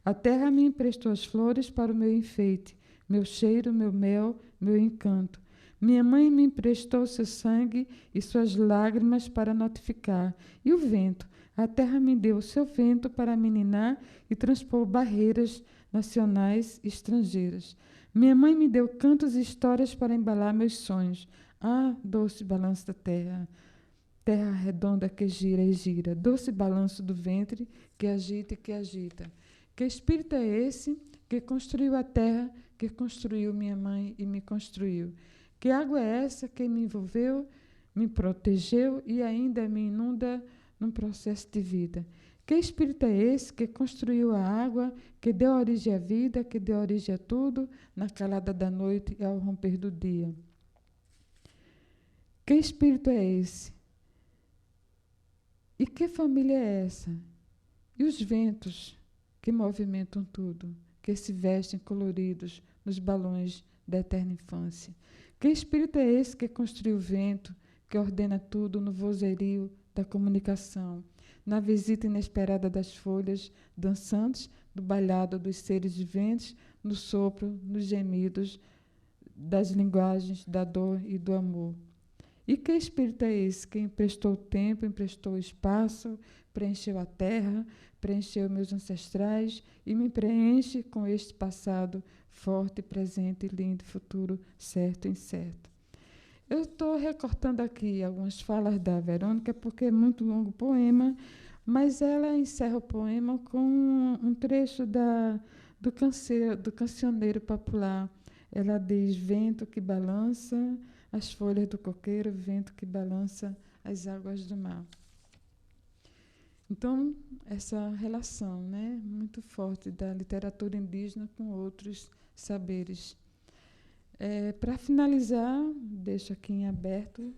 A terra me emprestou as flores para o meu enfeite, meu cheiro, meu mel, meu encanto. Minha mãe me emprestou seu sangue e suas lágrimas para notificar. E o vento? A terra me deu seu vento para me ninar e transpor barreiras nacionais e estrangeiras. Minha mãe me deu cantos e histórias para embalar meus sonhos. Ah, doce balanço da terra, terra redonda que gira e gira, doce balanço do ventre que agita e que agita. Que espírito é esse que construiu a terra, que construiu minha mãe e me construiu? Que água é essa que me envolveu, me protegeu e ainda me inunda num processo de vida? Que espírito é esse que construiu a água, que deu origem à vida, que deu origem a tudo, na calada da noite e ao romper do dia? Que espírito é esse? E que família é essa? E os ventos que movimentam tudo, que se vestem coloridos nos balões da eterna infância? Que espírito é esse que construiu o vento, que ordena tudo no vozerio da comunicação, na visita inesperada das folhas dançantes, do bailado dos seres viventes, no sopro, nos gemidos das linguagens da dor e do amor? E que espírito é esse que emprestou o tempo, emprestou o espaço, preencheu a terra, preencheu meus ancestrais e me preenche com este passado forte, presente, lindo, futuro, certo e incerto? Eu estou recortando aqui algumas falas da Verônica, porque é muito longo o poema, mas ela encerra o poema com um trecho do cancioneiro popular. Ela diz: vento que balança as folhas do coqueiro, vento que balança as águas do mar. Então, essa relação, né, muito forte da literatura indígena com outros saberes. Para finalizar, deixo aqui em aberto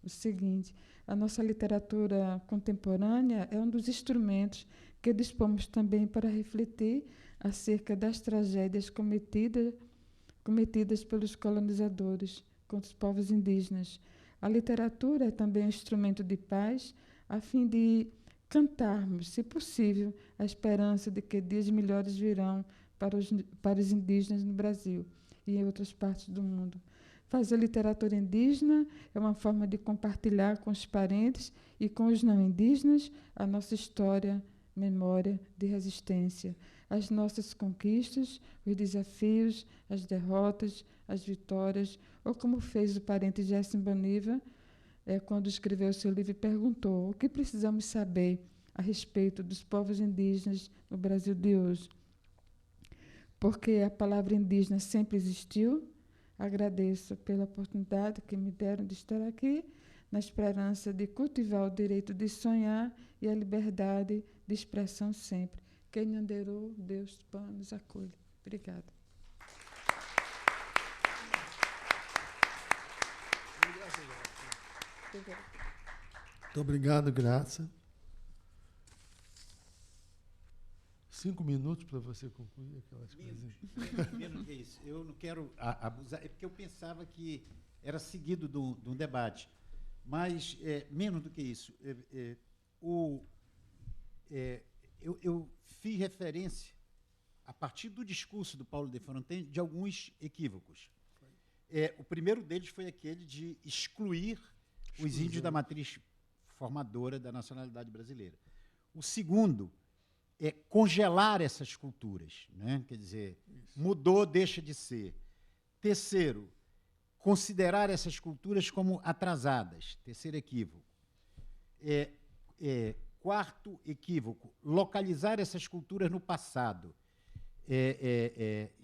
o seguinte: a nossa literatura contemporânea é um dos instrumentos que dispomos também para refletir acerca das tragédias cometidas pelos colonizadores contra os povos indígenas. A literatura é também um instrumento de paz, a fim de cantarmos, se possível, a esperança de que dias melhores virão para os indígenas no Brasil e em outras partes do mundo. Fazer literatura indígena é uma forma de compartilhar com os parentes e com os não indígenas a nossa história, memória de resistência, as nossas conquistas, os desafios, as derrotas, as vitórias, ou como fez o parente Gerson Boniva, quando escreveu seu livro e perguntou: o que precisamos saber a respeito dos povos indígenas no Brasil de hoje? Porque a palavra indígena sempre existiu. Agradeço pela oportunidade que me deram de estar aqui, na esperança de cultivar o direito de sonhar e a liberdade de expressão sempre. Quem Nhanderu, Deus nos acolhe. Obrigada. Muito obrigado, Graça. 5 minutos para você concluir aquelas coisas. Menos que isso. Eu não quero abusar, é porque eu pensava que era seguido de um debate. Mas, menos do que isso, eu fiz referência, a partir do discurso do Paulo de Fronten, de alguns equívocos. O primeiro deles foi aquele de excluir os índios da matriz formadora da nacionalidade brasileira. O segundo é congelar essas culturas, né? Quer dizer, mudou, deixa de ser. Terceiro, considerar essas culturas como atrasadas. Terceiro equívoco. Quarto equívoco, localizar essas culturas no passado,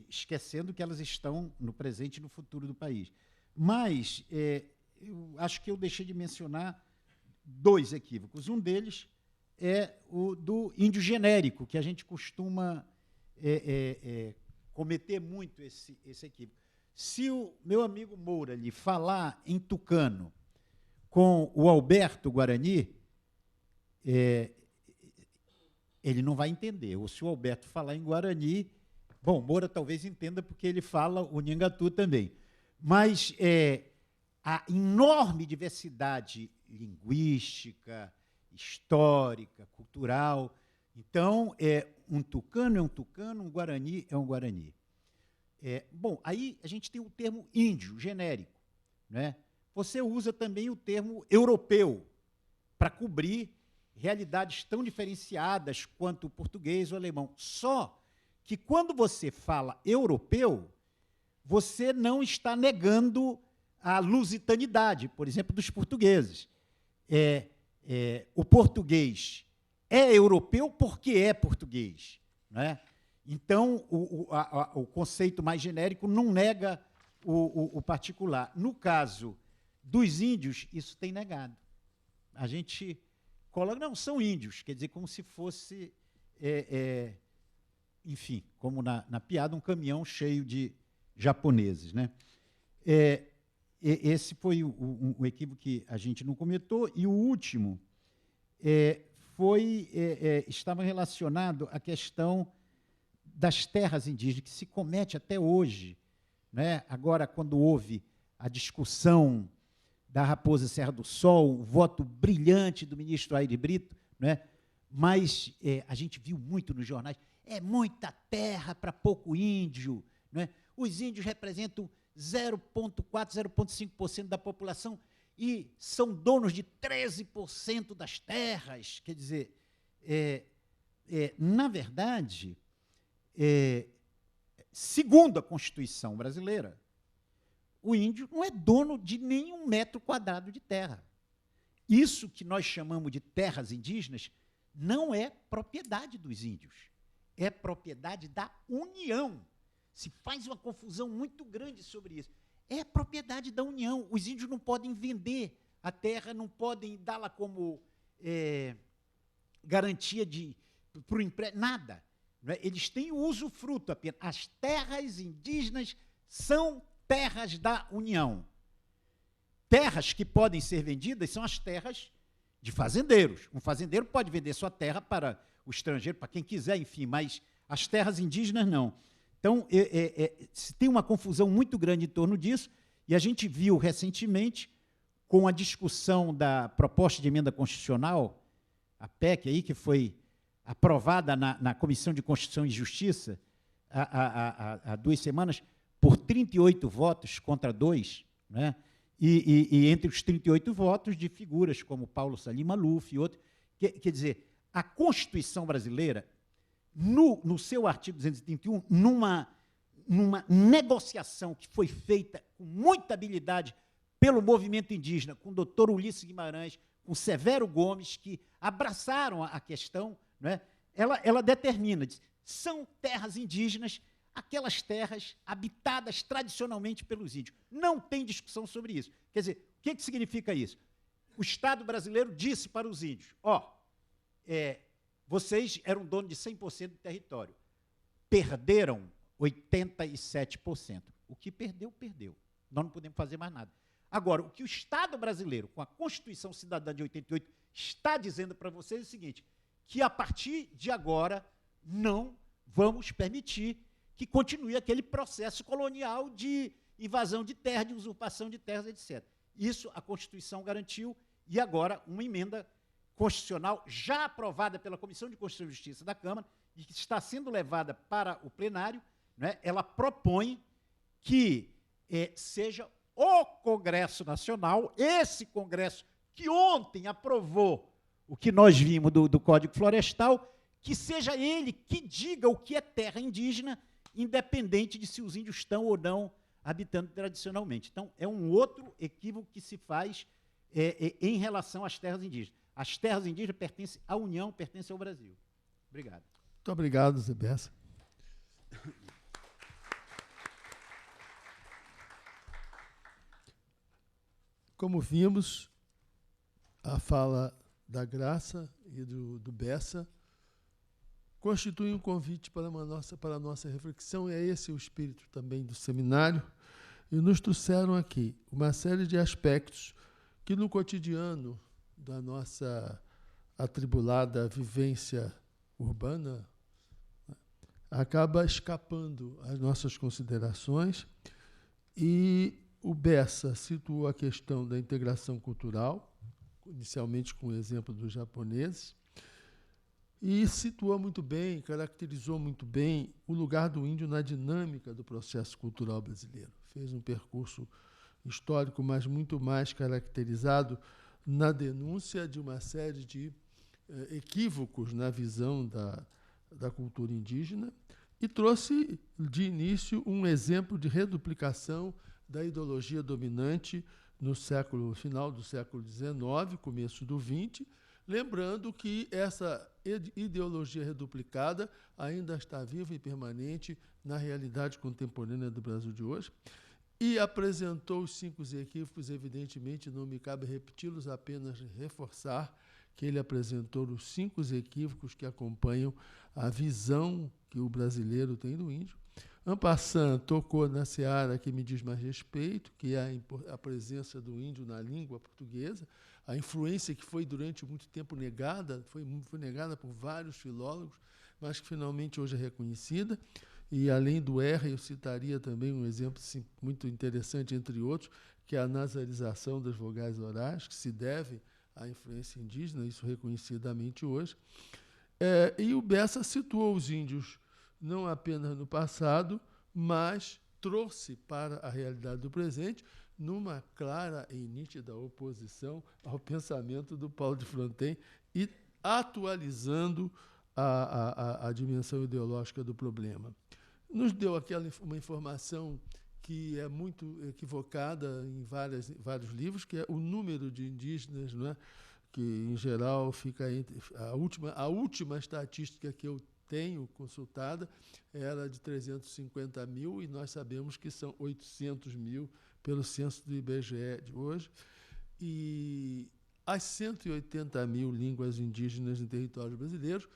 esquecendo que elas estão no presente e no futuro do país. Mas eu acho que eu deixei de mencionar 2 equívocos. Um deles é o do índio genérico, que a gente costuma cometer muito esse equívoco. Se o meu amigo Moura lhe falar em tucano com o Alberto Guarani, ele não vai entender. Ou se o Alberto falar em Guarani, bom, Moura talvez entenda porque ele fala o Nhangatu também. Mas a enorme diversidade linguística, histórica, cultural. Então, um tucano é um tucano, um guarani é um guarani. Bom, aí a gente tem o termo índio, genérico, né? Você usa também o termo europeu para cobrir realidades tão diferenciadas quanto o português ou o alemão. Só que, quando você fala europeu, você não está negando a lusitanidade, por exemplo, dos portugueses. O português é europeu porque é português, né? Então, o conceito mais genérico não nega o particular. No caso dos índios, isso tem negado. A gente coloca, não, são índios, quer dizer, como se fosse, enfim, como na piada, um caminhão cheio de japoneses, né? Esse foi um equívoco que a gente não comentou. E o último estava relacionado à questão das terras indígenas, que se comete até hoje, né? Agora, quando houve a discussão da Raposa Serra do Sol, o voto brilhante do ministro Aire Brito, né? Mas a gente viu muito nos jornais, muita terra para pouco índio, né? Os índios representam 0,4%, 0,5% da população e são donos de 13% das terras. Quer dizer, na verdade, segundo a Constituição brasileira, o índio não é dono de nenhum metro quadrado de terra. Isso que nós chamamos de terras indígenas não é propriedade dos índios, é propriedade da União. Se faz uma confusão muito grande sobre isso. É propriedade da União. Os índios não podem vender a terra, não podem dá-la como garantia para o empréstimo, nada. Não é? Eles têm o usufruto apenas. As terras indígenas são terras da União. Terras que podem ser vendidas são as terras de fazendeiros. Um fazendeiro pode vender sua terra para o estrangeiro, para quem quiser, enfim, mas as terras indígenas não. Então, se tem uma confusão muito grande em torno disso, e a gente viu recentemente, com a discussão da proposta de emenda constitucional, a PEC, aí, que foi aprovada na Comissão de Constituição e Justiça há 2 semanas, por 38 votos contra 2, né? E entre os 38 votos de figuras como Paulo Salim Maluf e outros. Quer dizer, a Constituição brasileira, no seu artigo 231, numa negociação que foi feita com muita habilidade pelo movimento indígena, com o doutor Ulisses Guimarães, com Severo Gomes, que abraçaram a questão, né? Ela determina, diz, são terras indígenas, aquelas terras habitadas tradicionalmente pelos índios. Não tem discussão sobre isso. Quer dizer, o que significa isso? O Estado brasileiro disse para os índios, vocês eram donos de 100% do território, perderam 87%. O que perdeu, perdeu. Nós não podemos fazer mais nada. Agora, o que o Estado brasileiro, com a Constituição Cidadã de 88, está dizendo para vocês é o seguinte, que a partir de agora não vamos permitir que continue aquele processo colonial de invasão de terra, de usurpação de terras, etc. Isso a Constituição garantiu, e agora uma emenda constitucional já aprovada pela Comissão de Constituição e Justiça da Câmara, e que está sendo levada para o plenário, né, ela propõe que seja o Congresso Nacional, esse Congresso que ontem aprovou o que nós vimos do Código Florestal, que seja ele que diga o que é terra indígena, independente de se os índios estão ou não habitando tradicionalmente. Então, é um outro equívoco que se faz em relação às terras indígenas. As terras indígenas pertencem à União, pertencem ao Brasil. Obrigado. Muito obrigado, Zé Bessa. Como vimos, a fala da Graça e do Bessa constitui um convite para a nossa reflexão, e é esse o espírito também do seminário, e nos trouxeram aqui uma série de aspectos que no cotidiano da nossa atribulada vivência urbana acaba escapando às nossas considerações, e o Bessa situou a questão da integração cultural, inicialmente com o exemplo dos japoneses, e situou muito bem, caracterizou muito bem o lugar do índio na dinâmica do processo cultural brasileiro. Fez um percurso histórico, mas muito mais caracterizado na denúncia de uma série de equívocos na visão da cultura indígena, e trouxe, de início, um exemplo de reduplicação da ideologia dominante no final do século XIX, começo do XX, lembrando que essa ideologia reduplicada ainda está viva e permanente na realidade contemporânea do Brasil de hoje, e apresentou os 5 equívocos. Evidentemente, não me cabe repeti-los, apenas reforçar que ele apresentou os 5 equívocos que acompanham a visão que o brasileiro tem do índio. En passant, tocou na seara que me diz mais respeito, que é a presença do índio na língua portuguesa, a influência que foi durante muito tempo negada, foi negada por vários filólogos, mas que finalmente hoje é reconhecida. E, além do R, eu citaria também um exemplo muito interessante, entre outros, que é a nasalização das vogais orais, que se deve à influência indígena, isso reconhecidamente hoje. E o Bessa situou os índios não apenas no passado, mas trouxe para a realidade do presente, numa clara e nítida oposição ao pensamento do Paulo de Fronten e atualizando a dimensão ideológica do problema. Nos deu uma informação que é muito equivocada em vários livros, que é o número de indígenas, não é? Que, em geral, fica entre... A última estatística que eu tenho consultada era de 350 mil, e nós sabemos que são 800 mil pelo censo do IBGE de hoje, e as 180 mil línguas indígenas em território brasileiro,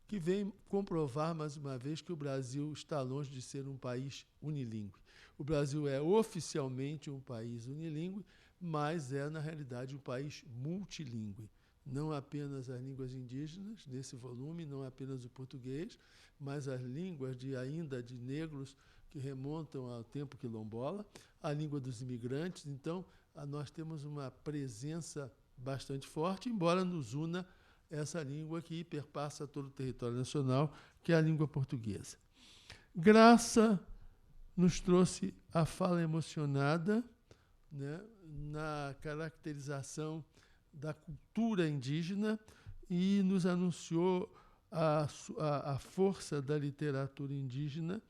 que vem comprovar, mais uma vez, que o Brasil está longe de ser um país unilingüe. O Brasil é oficialmente um país unilingüe, mas é, na realidade, um país multilingüe. Não apenas as línguas indígenas, nesse volume, não apenas o português, mas as línguas ainda de negros que remontam ao tempo quilombola, a língua dos imigrantes. Então, nós temos uma presença bastante forte, embora nos una essa língua que perpassa todo o território nacional, que é a língua portuguesa. Graça nos trouxe a fala emocionada né, na caracterização da cultura indígena e nos anunciou a força da literatura indígena,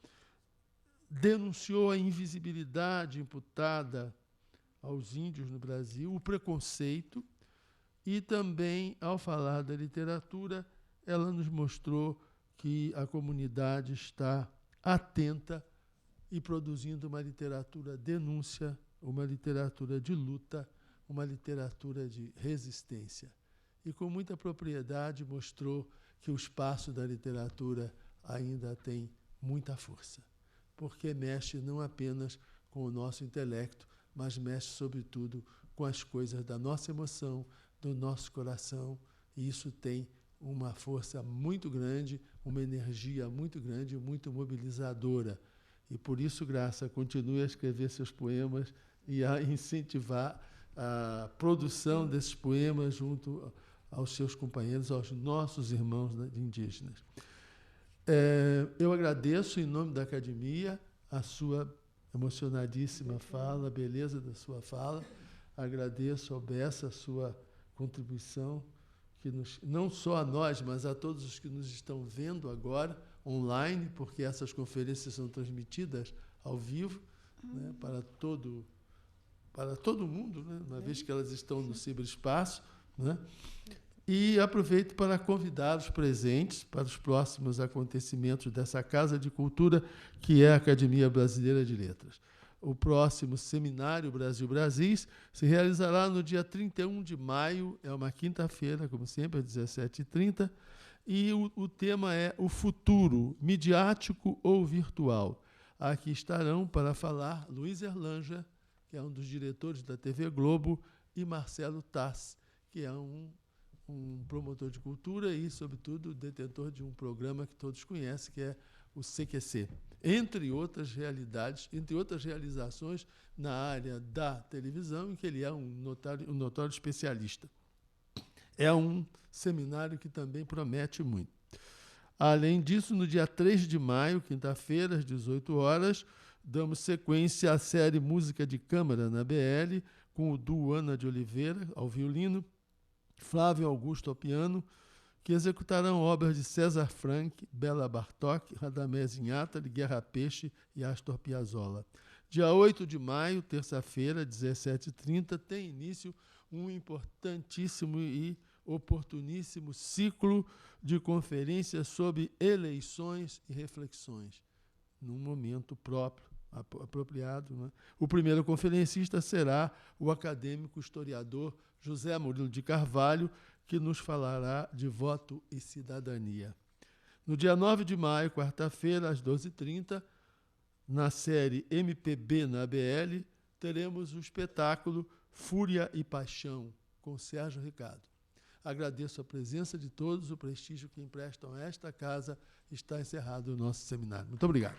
denunciou a invisibilidade imputada aos índios no Brasil, o preconceito, e também, ao falar da literatura, ela nos mostrou que a comunidade está atenta e produzindo uma literatura denúncia, uma literatura de luta, uma literatura de resistência. E com muita propriedade mostrou que o espaço da literatura ainda tem muita força, porque mexe não apenas com o nosso intelecto, mas mexe, sobretudo, com as coisas da nossa emoção, do nosso coração, e isso tem uma força muito grande, uma energia muito grande, muito mobilizadora. E por isso, Graça, continue a escrever seus poemas e a incentivar a produção desses poemas junto aos seus companheiros, aos nossos irmãos indígenas. Eu agradeço, em nome da Academia, a sua emocionadíssima fala, a beleza da sua fala. Agradeço ao Bessa a sua contribuição, que não só a nós, mas a todos os que nos estão vendo agora, online, porque essas conferências são transmitidas ao vivo, né, para todo mundo, né, uma vez que elas estão no ciberespaço, né? E aproveito para convidar os presentes para os próximos acontecimentos dessa Casa de Cultura, que é a Academia Brasileira de Letras. O próximo Seminário Brasil-Brasis se realizará no dia 31 de maio, é uma quinta-feira, como sempre, às 17h30, e o tema é o futuro, midiático ou virtual. Aqui estarão para falar Luiz Erlanger, que é um dos diretores da TV Globo, e Marcelo Tass, que é um promotor de cultura e, sobretudo, detentor de um programa que todos conhecem, que é o CQC. Entre outras realidades, entre outras realizações na área da televisão, em que ele é um notório especialista. É um seminário que também promete muito. Além disso, no dia 3 de maio, quinta-feira, às 18 horas, damos sequência à série Música de Câmara na BL, com o duo Ana de Oliveira, ao violino, Flávio Augusto ao piano, que executarão obras de César Franck, Béla Bartók, Radamés Inátali, Guerra Peixe e Astor Piazzolla. Dia 8 de maio, terça-feira, 17h30, tem início um importantíssimo e oportuníssimo ciclo de conferências sobre eleições e reflexões, num momento próprio, apropriado, né? O primeiro conferencista será o acadêmico historiador José Murilo de Carvalho, que nos falará de voto e cidadania. No dia 9 de maio, quarta-feira, às 12h30, na série MPB na ABL, teremos o espetáculo Fúria e Paixão, com Sérgio Ricardo. Agradeço a presença de todos, o prestígio que emprestam a esta casa. Está encerrado o nosso seminário. Muito obrigado.